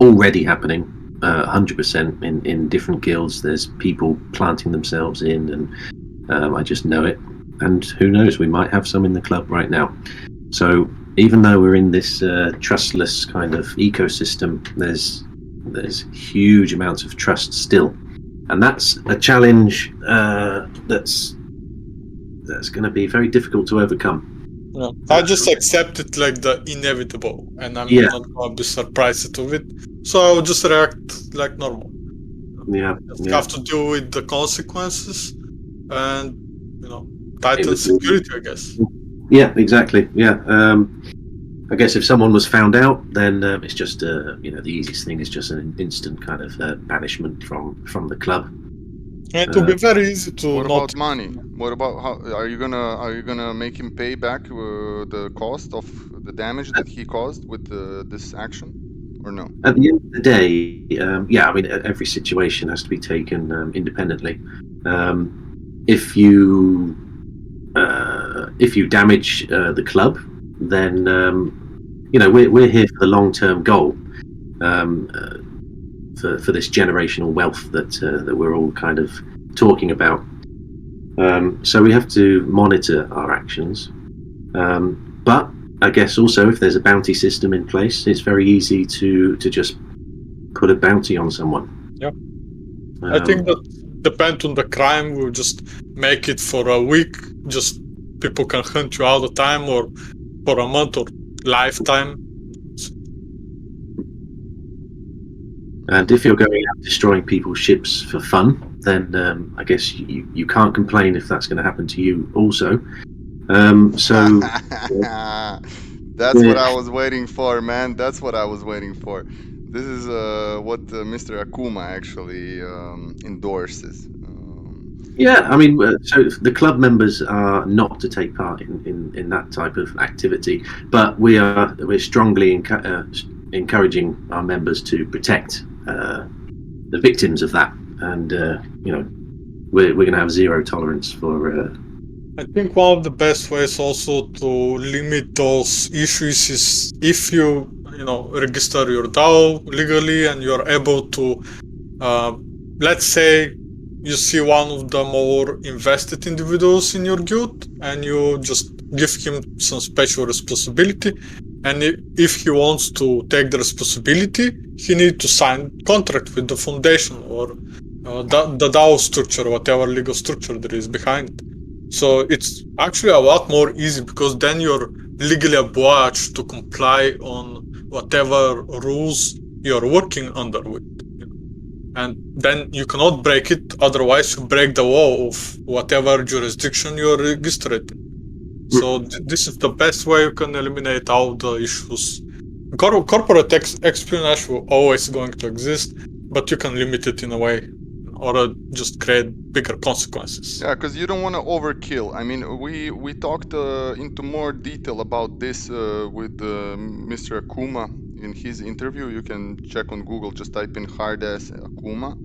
already happening 100% in different guilds. There's people planting themselves in, and I just know it. And who knows, we might have some in the club right now. So even though we're in this trustless kind of ecosystem, there's huge amounts of trust still, and that's a challenge that's going to be very difficult to overcome. Yeah. I just accept it like the inevitable, and I'm not going to be surprised of it. So I will just react like normal. Have to deal with the consequences, and tighten security, I guess. Yeah, exactly. Yeah. I guess if someone was found out, then it's just the easiest thing is just an instant kind of banishment from the club. It will be very easy to. What about money? What about how are you gonna make him pay back the cost of the damage that he caused with this action, or no? At the end of the day, I mean, every situation has to be taken independently. If you damage the club, then we're here for the long-term goal, for this generational wealth that we're all kind of talking about. So we have to monitor our actions, but I guess also if there's a bounty system in place, it's very easy to just put a bounty on someone. Yeah, I think that depends on the crime. We'll just make it for a week, just people can hunt you all the time, or for a month or lifetime. And if you're going out destroying people's ships for fun, then I guess you can't complain if that's going to happen to you also. That's what I was waiting for, man. That's what I was waiting for. This is what Mr. Akuma actually endorses. Yeah, I mean, so the club members are not to take part in that type of activity, but we're strongly encouraging our members to protect the victims of that, and we're going to have zero tolerance for. I think one of the best ways also to limit those issues is if you register your DAO legally and you're able to, let's say, you see one of the more invested individuals in your guild and you just give him some special responsibility, and if he wants to take the responsibility, he needs to sign contract with the foundation or the DAO structure, whatever legal structure there is behind it. So it's actually a lot more easy because then you're legally obliged to comply on whatever rules you're working under with. And then you cannot break it, otherwise you break the law of whatever jurisdiction you're registered in. So this is the best way you can eliminate all the issues. Corporate espionage will always going to exist, but you can limit it in a way or just create bigger consequences. Yeah, because you don't want to overkill. I mean, we talked into more detail about this with Mr. Akuma in his interview. You can check on Google, just type in hard ass Akuma,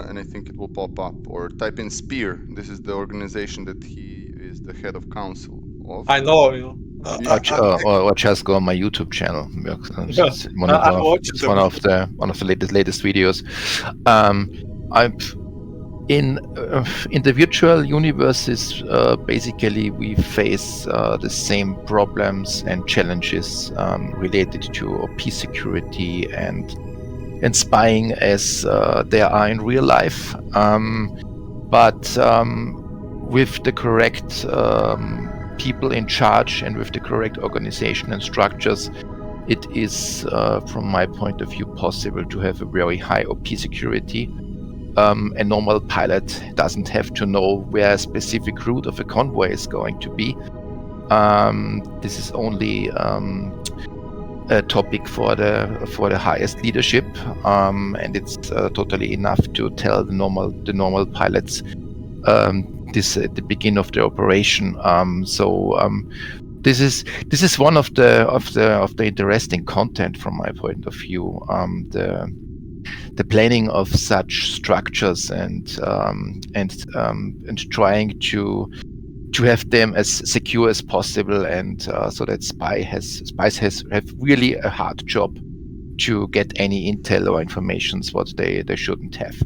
and I think it will pop up. Or type in Spear. This is the organization that he is the head of council of. I know, or just go on my YouTube channel. It's one of the latest videos. In the virtual universes, basically we face the same problems and challenges related to OP security and spying as there are in real life. But with the correct people in charge and with the correct organization and structures, it is, from my point of view, possible to have a very high OP security. A normal pilot doesn't have to know where a specific route of a convoy is going to be. This is only a topic for the highest leadership, and it's totally enough to tell the normal pilots this at the beginning of the operation. This is one of the interesting content from my point of view. The planning of such structures and trying to have them as secure as possible, and so that spies have really a hard job to get any intel or informations what they shouldn't have.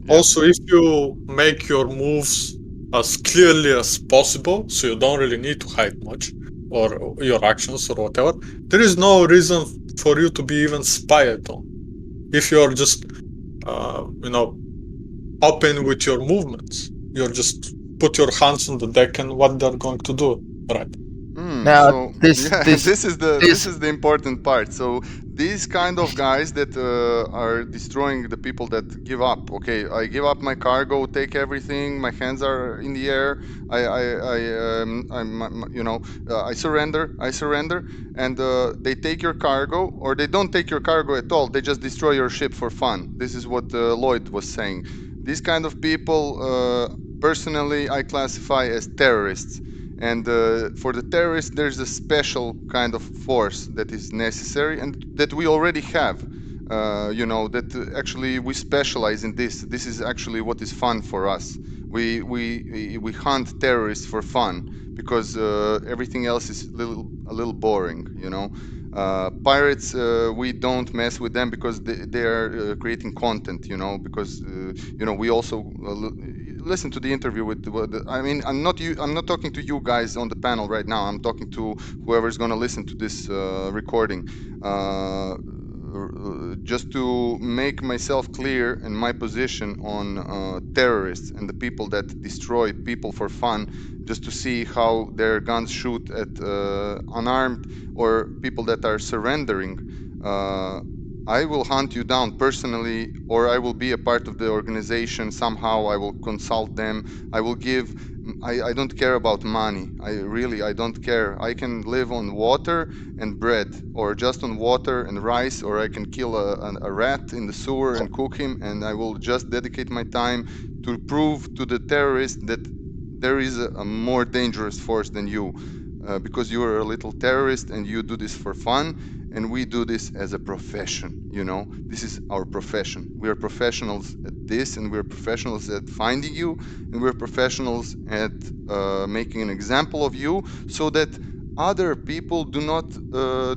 Also, if you make your moves as clearly as possible, so you don't really need to hide much, or your actions or whatever, there is no reason for you to be even spied on. If you're just, open with your movements, you're just put your hands on the deck and what they're going to do, right? Now, this is the important part. So these kind of guys that are destroying the people that give up. Okay, I give up my cargo, take everything. My hands are in the air. I surrender. And they take your cargo, or they don't take your cargo at all. They just destroy your ship for fun. This is what Lloyd was saying. These kind of people, personally, I classify as terrorists. And for the terrorists, there's a special kind of force that is necessary and that we already have. That actually we specialize in this. This is actually what is fun for us. We hunt terrorists for fun because everything else is a little boring. Pirates, we don't mess with them because they are creating content. Because we also listen to the interview with. I'm not talking to you guys on the panel right now. I'm talking to whoever's going to listen to this recording. Just to make myself clear in my position on terrorists and the people that destroy people for fun, just to see how their guns shoot at unarmed or people that are surrendering. I will hunt you down personally, or I will be a part of the organization somehow. I will consult them. I will give I don't care about money. I don't care. I can live on water and bread, or just on water and rice, or I can kill a rat in the sewer and cook him, and I will just dedicate my time to prove to the terrorists that there is a more dangerous force than you, because you are a little terrorist and you do this for fun, and we do this as a profession. This is our profession. We are professionals at this, and we're professionals at finding you, and we're professionals at making an example of you, so that other people do not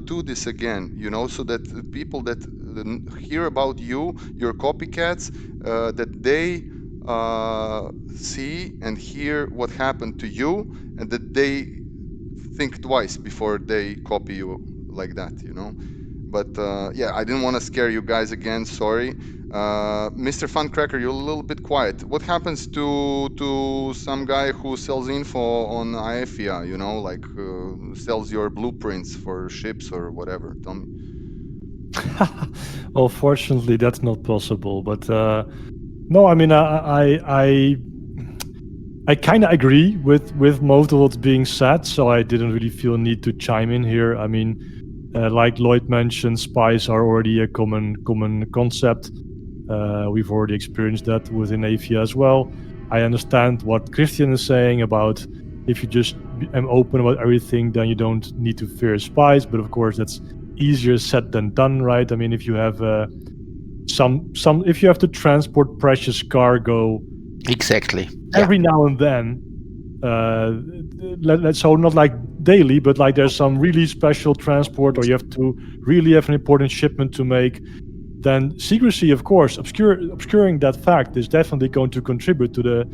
do this again, so that people that hear about you, your copycats, that they see and hear what happened to you, and that they think twice before they copy you like that. But yeah, I didn't want to scare you guys again. Sorry. Mr. Funcracker, you're a little bit quiet. What happens to some guy who sells info on IFIA, like sells your blueprints for ships or whatever? Tell me. Well, fortunately, that's not possible. But no, I mean, I kind of agree with most of what's being said, so I didn't really feel a need to chime in here. I mean, like Lloyd mentioned, spies are already a common concept. We've already experienced that within AFIA as well. I understand what Christian is saying about if you just am open about everything, then you don't need to fear spies. But of course, that's easier said than done, right? I mean, if you have if you have to transport precious cargo, exactly, every now and then, so not like daily, but like there's some really special transport, or you have to really have an important shipment to make, then secrecy, of course, obscuring that fact is definitely going to contribute to the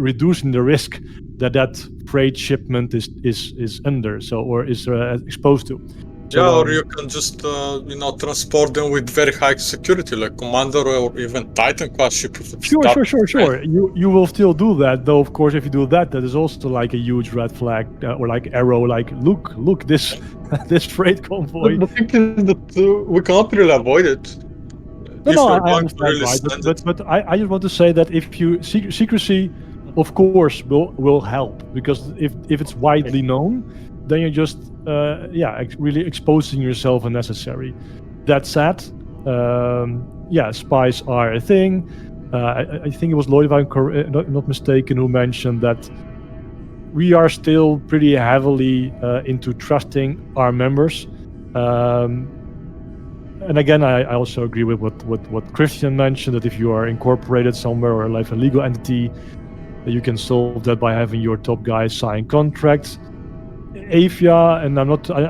reducing the risk that freight shipment is under, or is exposed to. So, yeah, or you can just transport them with very high security, like Commander or even Titan class ship. Sure. You will still do that, though. Of course, if you do that, that is also like a huge red flag, or like arrow. Like, look, this freight convoy. The thing is that we can't really avoid it. No, I understand, right? But I just want to say that if you secrecy, of course, will help, because if it's widely known, then you're just really exposing yourself unnecessary. That said, spies are a thing. I think it was Lloyd, if I'm not mistaken, who mentioned that we are still pretty heavily into trusting our members. And again, I also agree with what Christian mentioned, that if you are incorporated somewhere or like a legal entity, you can solve that by having your top guys sign contracts. AFIA, and I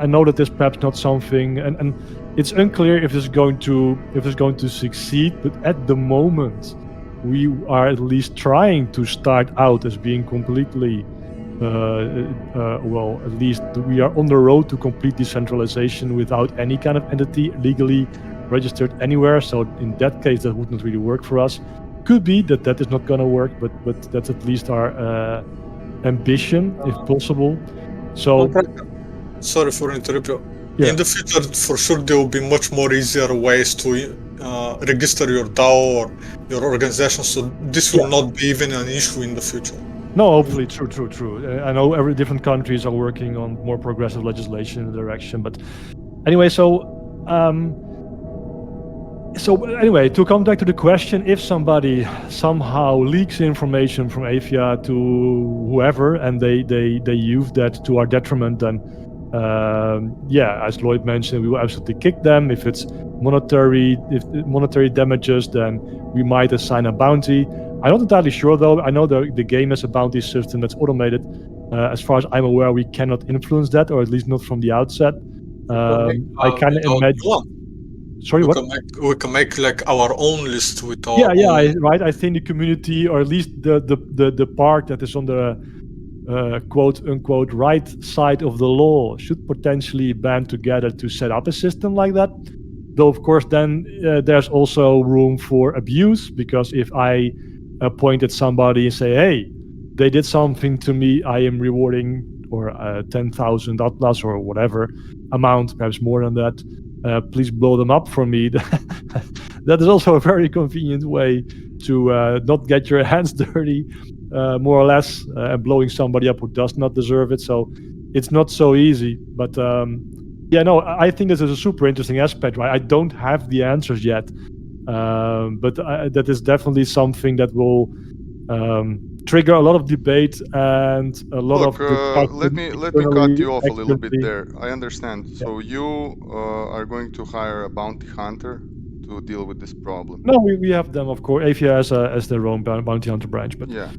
know that there's perhaps not something, and it's unclear if it's going to succeed, but at the moment we are at least trying to start out as being completely at least we are on the road to complete decentralization without any kind of entity legally registered anywhere. So in that case, that would not really work for us. Could be that is not going to work, but that's at least our ambition, if possible. So, sorry for interrupting. Yeah. In the future, for sure, there will be much more easier ways to register your DAO or your organization. So this will not be even an issue in the future. No, hopefully, true. I know every different countries are working on more progressive legislation in the direction. But anyway, anyway, to come back to the question, if somebody somehow leaks information from AFIA to whoever, and they use that to our detriment, then as Lloyd mentioned, we will absolutely kick them. If it's monetary damages, then we might assign a bounty. I'm not entirely sure, though. I know the game has a bounty system that's automated. As far as I'm aware, we cannot influence that, or at least not from the outset. I can imagine. Sorry, what? We can make like our own list with our right. I think the community, or at least the part that is on the quote unquote right side of the law, should potentially band together to set up a system like that. Though of course then there's also room for abuse, because if I point at somebody and say, hey, they did something to me, I am rewarding or 10,000 Atlas or whatever amount, perhaps more than that. Please blow them up for me. That is also a very convenient way to not get your hands dirty more or less, and blowing somebody up who does not deserve it. So it's not so easy. But yeah, no, I think this is a super interesting aspect, right? I don't have the answers yet, but that is definitely something that will trigger a lot of debate and a lot Look, of discussion. let me internally, cut you off a little bit externally. there. I understand. So you are going to hire a bounty hunter to deal with this problem. No, we have them, of course. Avia as their own bounty hunter branch, but Yeah,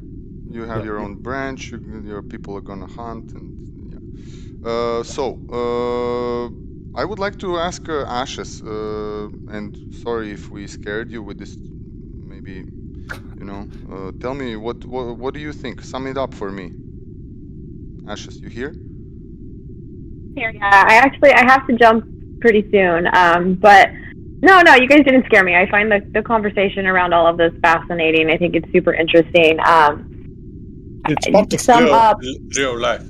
you have yeah, your yeah. own branch. Your people are gonna hunt, and yeah. I would like to ask Ashes, and sorry if we scared you with this. Maybe, tell me what do you think? Sum it up for me. Ashes, you here? Here, yeah. I have to jump pretty soon. But no, you guys didn't scare me. I find the conversation around all of this fascinating. I think it's super interesting. It's part of Sum up. real life.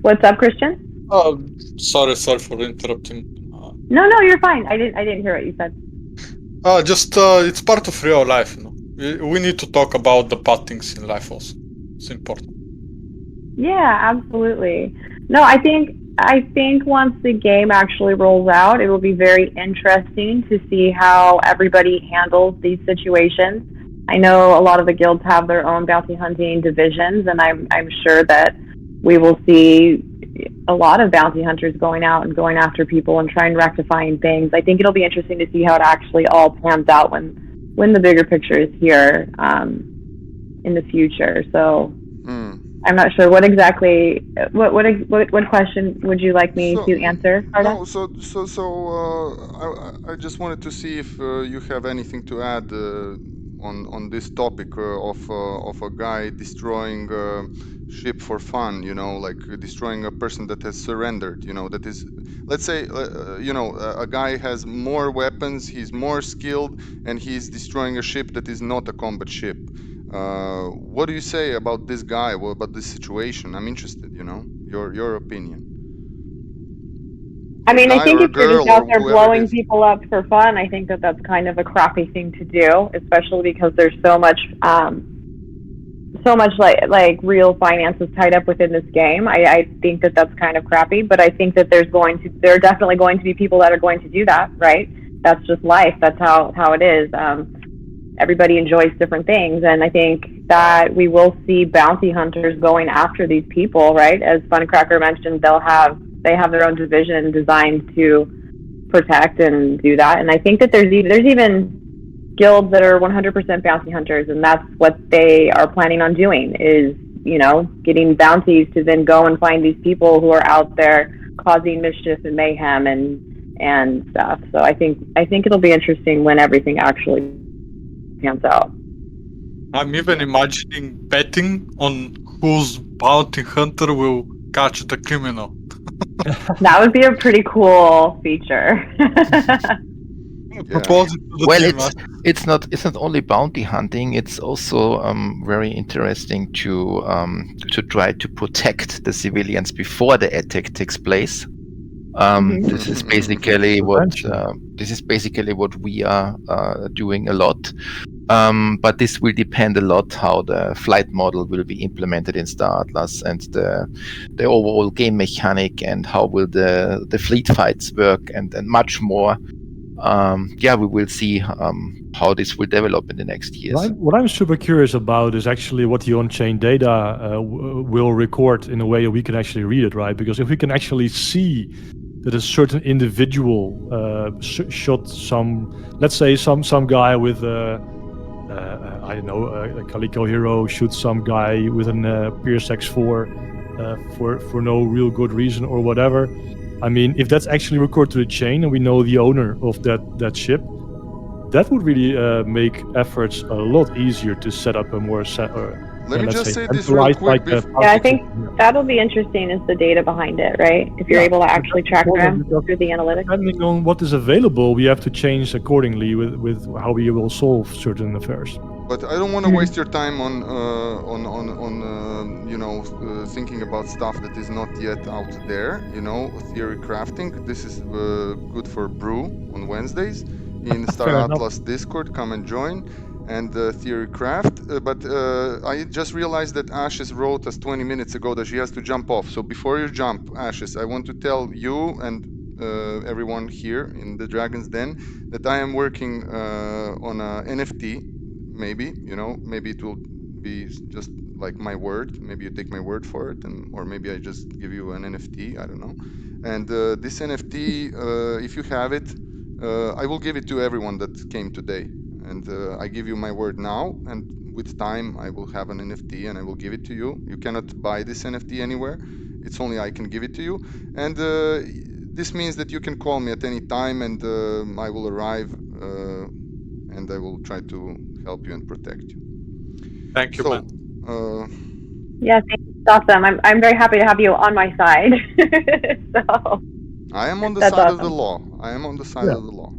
What's up, Christian? Oh, sorry for interrupting. No, you're fine. I didn't hear what you said. It's part of real life. We need to talk about the bad things in life also. It's important. Yeah, absolutely. No, I think once the game actually rolls out, it will be very interesting to see how everybody handles these situations. I know a lot of the guilds have their own bounty hunting divisions, and I'm sure that we will see a lot of bounty hunters going out and going after people and trying rectifying things. I think it'll be interesting to see how it actually all pans out when the bigger picture is here in the future. So I'm not sure what exactly what question would you like me to answer, Arda? No, I just wanted to see if you have anything to add on this topic of a guy destroying ship for fun, like destroying a person that has surrendered, that is, let's say, a guy has more weapons, he's more skilled, and he's destroying a ship that is not a combat ship. What do you say about this guy? What about this situation? I'm interested, your opinion. I mean, I think if you're just out there blowing people up for fun, I think that's kind of a crappy thing to do, especially because there's so much like real finances tied up within this game. I think that's kind of crappy, but I think that there are definitely going to be people that are going to do that, right? That's just life. That's how it is. Everybody enjoys different things, and I think that we will see bounty hunters going after these people, right? As Funcracker mentioned, they have their own division designed to protect and do that. And I think that there's even guilds that are 100% bounty hunters, and that's what they are planning on doing is, getting bounties to then go and find these people who are out there causing mischief and mayhem and stuff. So I think it'll be interesting when everything actually pans out. I'm even imagining betting on whose bounty hunter will catch the criminal. That would be a pretty cool feature. It's not only bounty hunting. It's also very interesting to try to protect the civilians before the attack takes place. This is basically what we are doing a lot. But this will depend a lot how the flight model will be implemented in Star Atlas and the overall game mechanic and how will the fleet fights work and much more. We will see how this will develop in the next years. What I'm super curious about is actually what the on-chain data will record in a way that we can actually read it, right? Because if we can actually see that a certain individual shot let's say some guy with I don't know, a Calico hero shoots some guy with an Pierce X4 for no real good reason or whatever. I mean, if that's actually recorded to the chain and we know the owner of that ship, that would really make efforts a lot easier to set up a more Let me just say this real quick. I think that'll be interesting is the data behind it, right? If you're able to actually track them through the analytics. Depending on what is available, we have to change accordingly with how we will solve certain affairs. But I don't want to waste your time on thinking about stuff that is not yet out there. Theory crafting. This is good for Brew on Wednesdays in Star Atlas Discord. Come and join. and Theorycraft. But I just realized that Ashes wrote us 20 minutes ago that she has to jump off. So before you jump, Ashes, I want to tell you and everyone here in the Dragon's Den that I am working on a NFT. Maybe, maybe it will be just like my word. Maybe you take my word for it, or maybe I just give you an NFT. I don't know. And this NFT, if you have it, I will give it to everyone that came today. And I give you my word now, and with time I will have an NFT and I will give it to you. You cannot buy this NFT anywhere. It's only I can give it to you. And this means that you can call me at any time, and I will arrive, and I will try to help you and protect you. Thank you, So, man. Yeah, thanks. That's awesome. I'm very happy to have you on my side. So I am on the that's side of the awesome. law. I am on the side Yeah. of the law.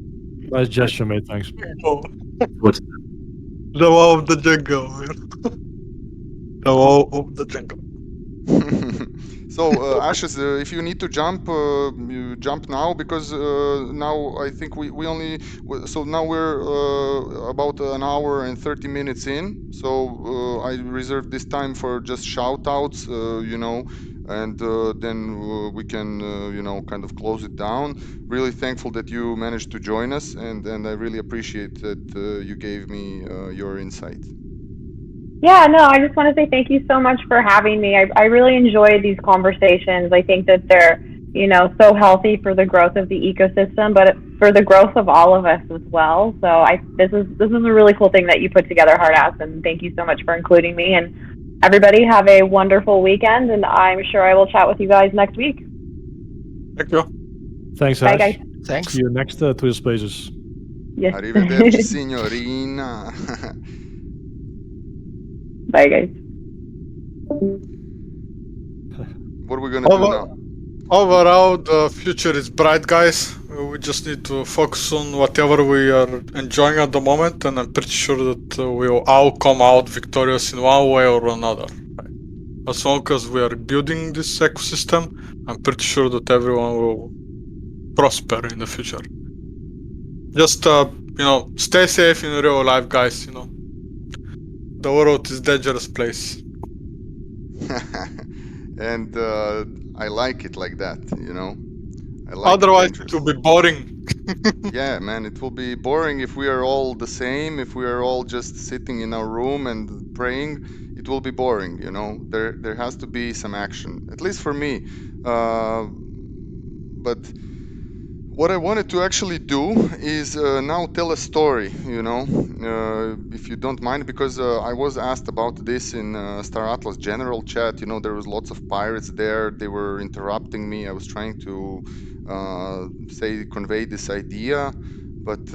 Nice gesture, mate. Thanks. Oh, What's the wow of the jungle, man. The wow of the jungle. So Ashes, if you need to jump, you jump now, because now I think we only so now we're about an hour and 30 minutes in. So I reserved this time for just shout outs, and then we can kind of close it down. Really thankful that you managed to join us, and I really appreciate that you gave me your insight. Yeah, no, I just want to say thank you so much for having me. I really enjoyed these conversations. I think that they're, so healthy for the growth of the ecosystem, but for the growth of all of us as well. So this is a really cool thing that you put together, Hard Ass, and thank you so much for including me. And everybody have a wonderful weekend, and I'm sure I will chat with you guys next week. Thank you. Thanks, Bye, Ash. guys. Thanks. See you next Twitter Spaces. Yes. Arrivederci, signorina. Bye, guys. What are we gonna do now? Overall, the future is bright, guys. We just need to focus on whatever we are enjoying at the moment, and I'm pretty sure that we'll all come out victorious in one way or another. Right? As long as we are building this ecosystem, I'm pretty sure that everyone will prosper in the future. Just stay safe in real life, guys. The world is a dangerous place. And I like it like that, I like Otherwise, it it will be boring. Yeah, man, it will be boring if we are all the same, if we are all just sitting in our room and praying. It will be boring, There has to be some action, at least for me. But what I wanted to actually do is now tell a story, if you don't mind, because I was asked about this in Star Atlas general chat. There was lots of pirates there. They were interrupting me. I was trying to convey this idea, but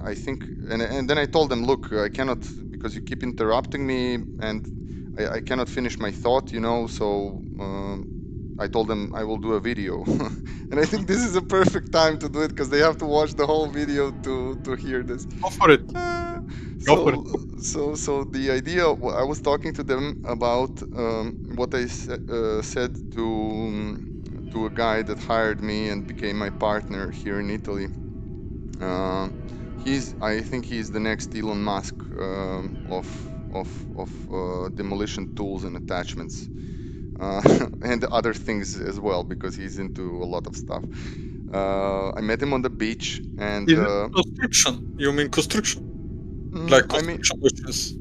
I think, and then I told them, look, I cannot, because you keep interrupting me, and I cannot finish my thought, So I told them I will do a video. And I think this is a perfect time to do it, because they have to watch the whole video to hear this. Go for it. Go for it. So the idea, I was talking to them about what I said to a guy that hired me and became my partner here in Italy. I think he's the next Elon Musk of demolition tools and attachments. And other things as well, because he's into a lot of stuff. I met him on the beach, and Is it construction? You mean construction? Like construction machines?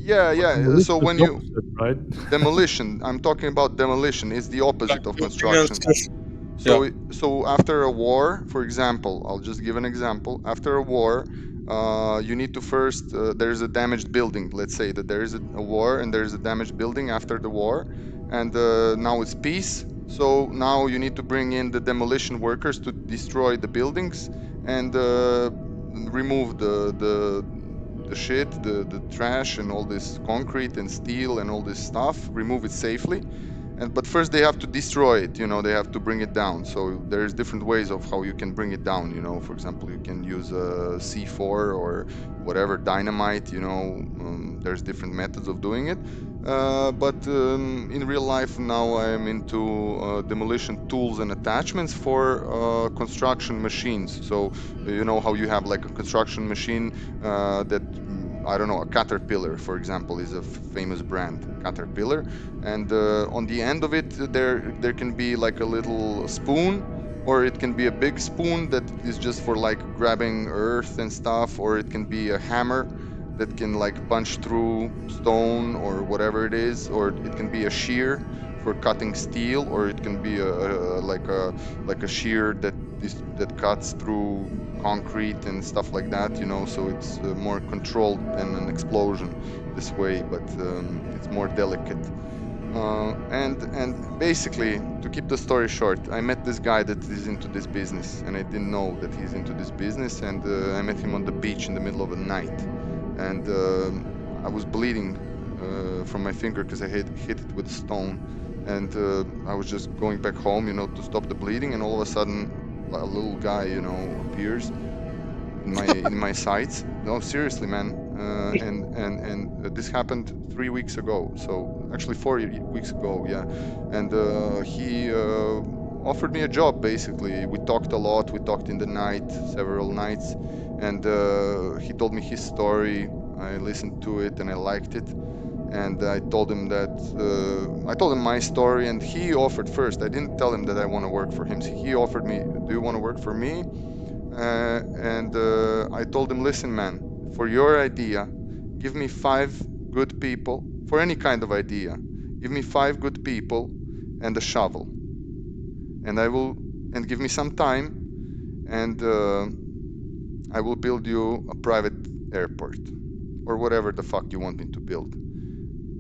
yeah. So when you right? demolition, I'm talking about demolition. Is the opposite of construction. Yeah. So after a war, for example, I'll just give an example. After a war, you need to first, there's a damaged building. Let's say that there is a war and there's a damaged building after the war, and now it's peace. So now you need to bring in the demolition workers to destroy the buildings and remove the shit, the trash, and all this concrete and steel and all this stuff. Remove it safely. But first they have to destroy it, they have to bring it down. So there's different ways of how you can bring it down. For example, you can use a C4 or whatever, dynamite. There's different methods of doing it. But in real life now I am into demolition tools and attachments for construction machines. So you know how you have like a construction machine that I don't know, a Caterpillar, for example, is a famous brand, Caterpillar, and on the end of it there can be like a little spoon, or it can be a big spoon that is just for like grabbing earth and stuff, or it can be a hammer that can like punch through stone or whatever it is, or it can be a shear for cutting steel, or it can be like a shear that cuts through concrete and stuff like that, you know. So it's more controlled than an explosion this way, but it's more delicate. And basically, to keep the story short, I met this guy that is into this business, and I didn't know that he's into this business. And I met him on the beach in the middle of the night, and I was bleeding from my finger because I hit it with a stone. And I was just going back home, you know, to stop the bleeding, and all of a sudden, a little guy, you know, appears in my sights. No, seriously, man. And this happened 3 weeks ago. So actually 4 weeks ago, yeah. And he offered me a job. Basically, we talked a lot. We talked in the night, several nights, and he told me his story. I listened to it and I liked it. And I told him my story, and he offered first. I didn't tell him that I want to work for him. He offered me, "Do you want to work for me?" And I told him, "Listen, man, for your idea, give me 5 good people, for any kind of idea. Give me 5 good people and a shovel, and give me some time, and I will build you a private airport, or whatever the fuck you want me to build."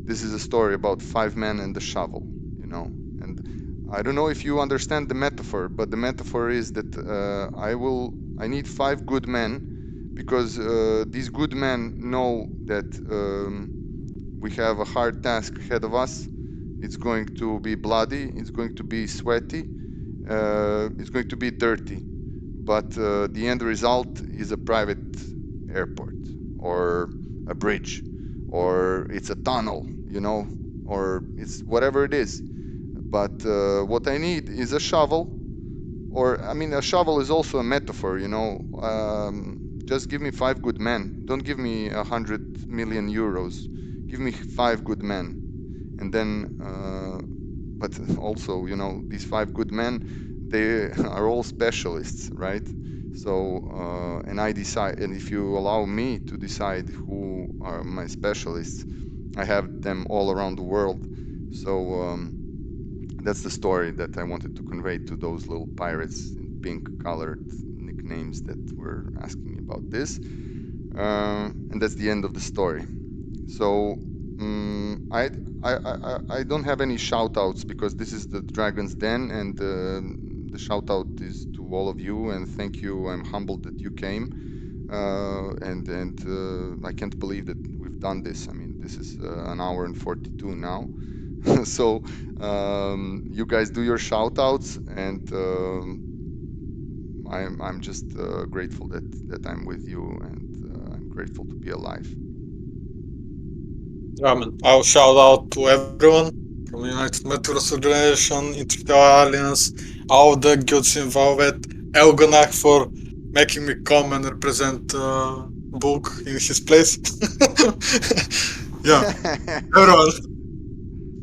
This is a story about 5 men and the shovel, you know. And I don't know if you understand the metaphor, but the metaphor is that I need 5 good men, because these good men know that we have a hard task ahead of us. It's going to be bloody, it's going to be sweaty, it's going to be dirty, but the end result is a private airport, or a bridge, or it's a tunnel, you know, or it's whatever it is. But what I need is a shovel, or I mean, a shovel is also a metaphor, you know. Just give me 5 good men. Don't give me 100 million euros. Give me 5 good men, and then. But also, you know, these 5 good men, they are all specialists, right? So, and I decide, and if you allow me to decide who are my specialists, I have them all around the world. So that's the story that I wanted to convey to those little pirates in pink-colored nicknames that were asking me about this. And that's the end of the story. So I don't have any shout-outs, because this is the Dragon's Den, and the shout-out is to all of you, and thank you. I'm humbled that you came, and I can't believe that we've done this. I mean, this is an hour and 42 now. So you guys do your shout-outs, and I'm just grateful that I'm with you, and I'm grateful to be alive. I mean, I'll shout out to everyone from United Metaverse Organization, Interstellar Alliance, all the guilds involved, Elganak for making me come and represent Book in his place. Yeah, everyone,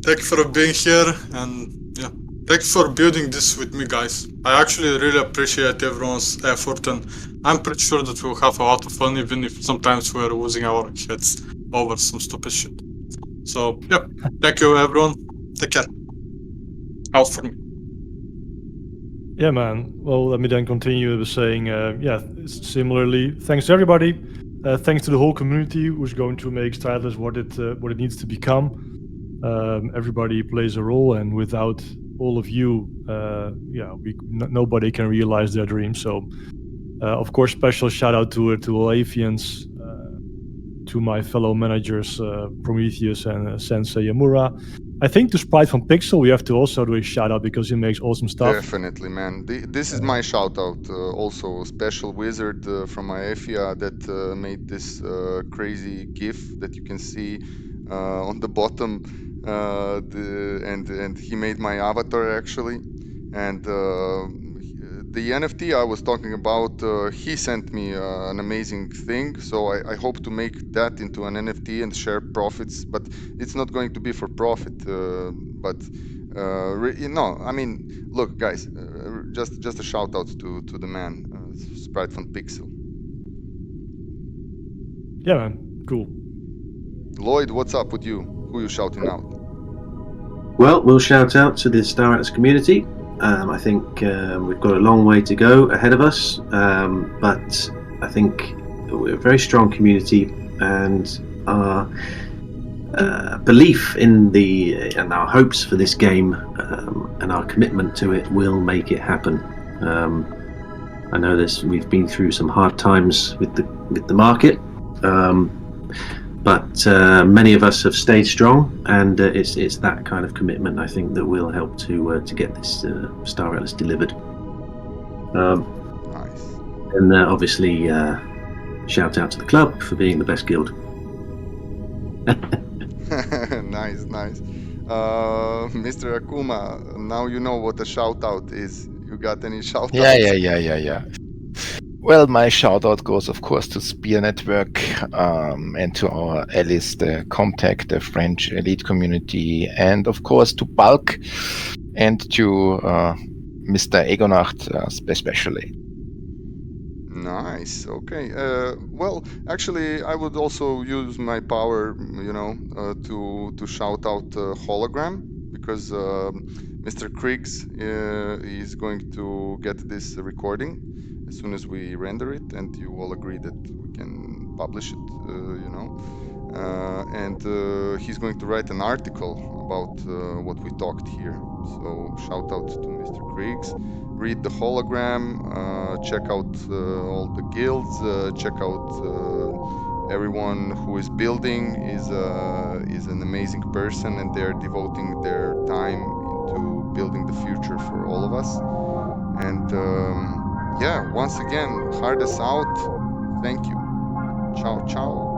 thank you for being here, and yeah, thank you for building this with me, guys. I actually really appreciate everyone's effort, and I'm pretty sure that we'll have a lot of fun, even if sometimes we're losing our heads over some stupid shit. So, yeah, thank you, everyone. Take care. Out for me. Yeah, man. Well, let me then continue with saying, similarly, thanks to everybody. Thanks to the whole community who's going to make Star Atlas what it needs to become. Everybody plays a role, and without all of you, nobody can realize their dream. So, of course, special shout out to all Avians, to my fellow managers, Prometheus and Sensei Yamura. I think to Sprite from Pixel, we have to also do a shout out, because he makes awesome stuff. Definitely, man. This is my shout out. Also, special wizard from Aefia that made this crazy GIF that you can see on the bottom, and he made my avatar actually, and the NFT I was talking about, he sent me an amazing thing, so I hope to make that into an NFT and share profits, but it's not going to be for profit. No, I mean, look, guys, just a shout out to the man, Sprite von Pixel. Yeah, man. Cool. Lloyd, what's up with you? Who you shouting out? Well, we'll shout out to the Star Atlas community. I think we've got a long way to go ahead of us, but I think we're a very strong community, and our belief in and our hopes for this game and our commitment to it will make it happen. I know we've been through some hard times with the market, but many of us have stayed strong, and it's that kind of commitment, I think, that will help to get this Star Atlas delivered. Nice. And obviously, shout out to the club for being the best guild. Nice. Mr. Akuma, now you know what a shout out is. You got any shout outs? Yeah. Well, my shout out goes, of course, to Spear Network and to our allies, the Comtech, the French elite community, and of course to Bulk and to Mr. Egonacht especially. Nice. Okay. Well, actually, I would also use my power, to shout out Hologram, because Mr. Kriegs is going to get this recording as soon as we render it, and you all agree that we can publish it, and he's going to write an article about what we talked here. So shout out to Mr. Kriegs. Read the hologram, check out all the guilds, check out everyone who is building is an amazing person, and they're devoting their time into building the future for all of us. And yeah, once again, hard us out. Thank you. Ciao, ciao.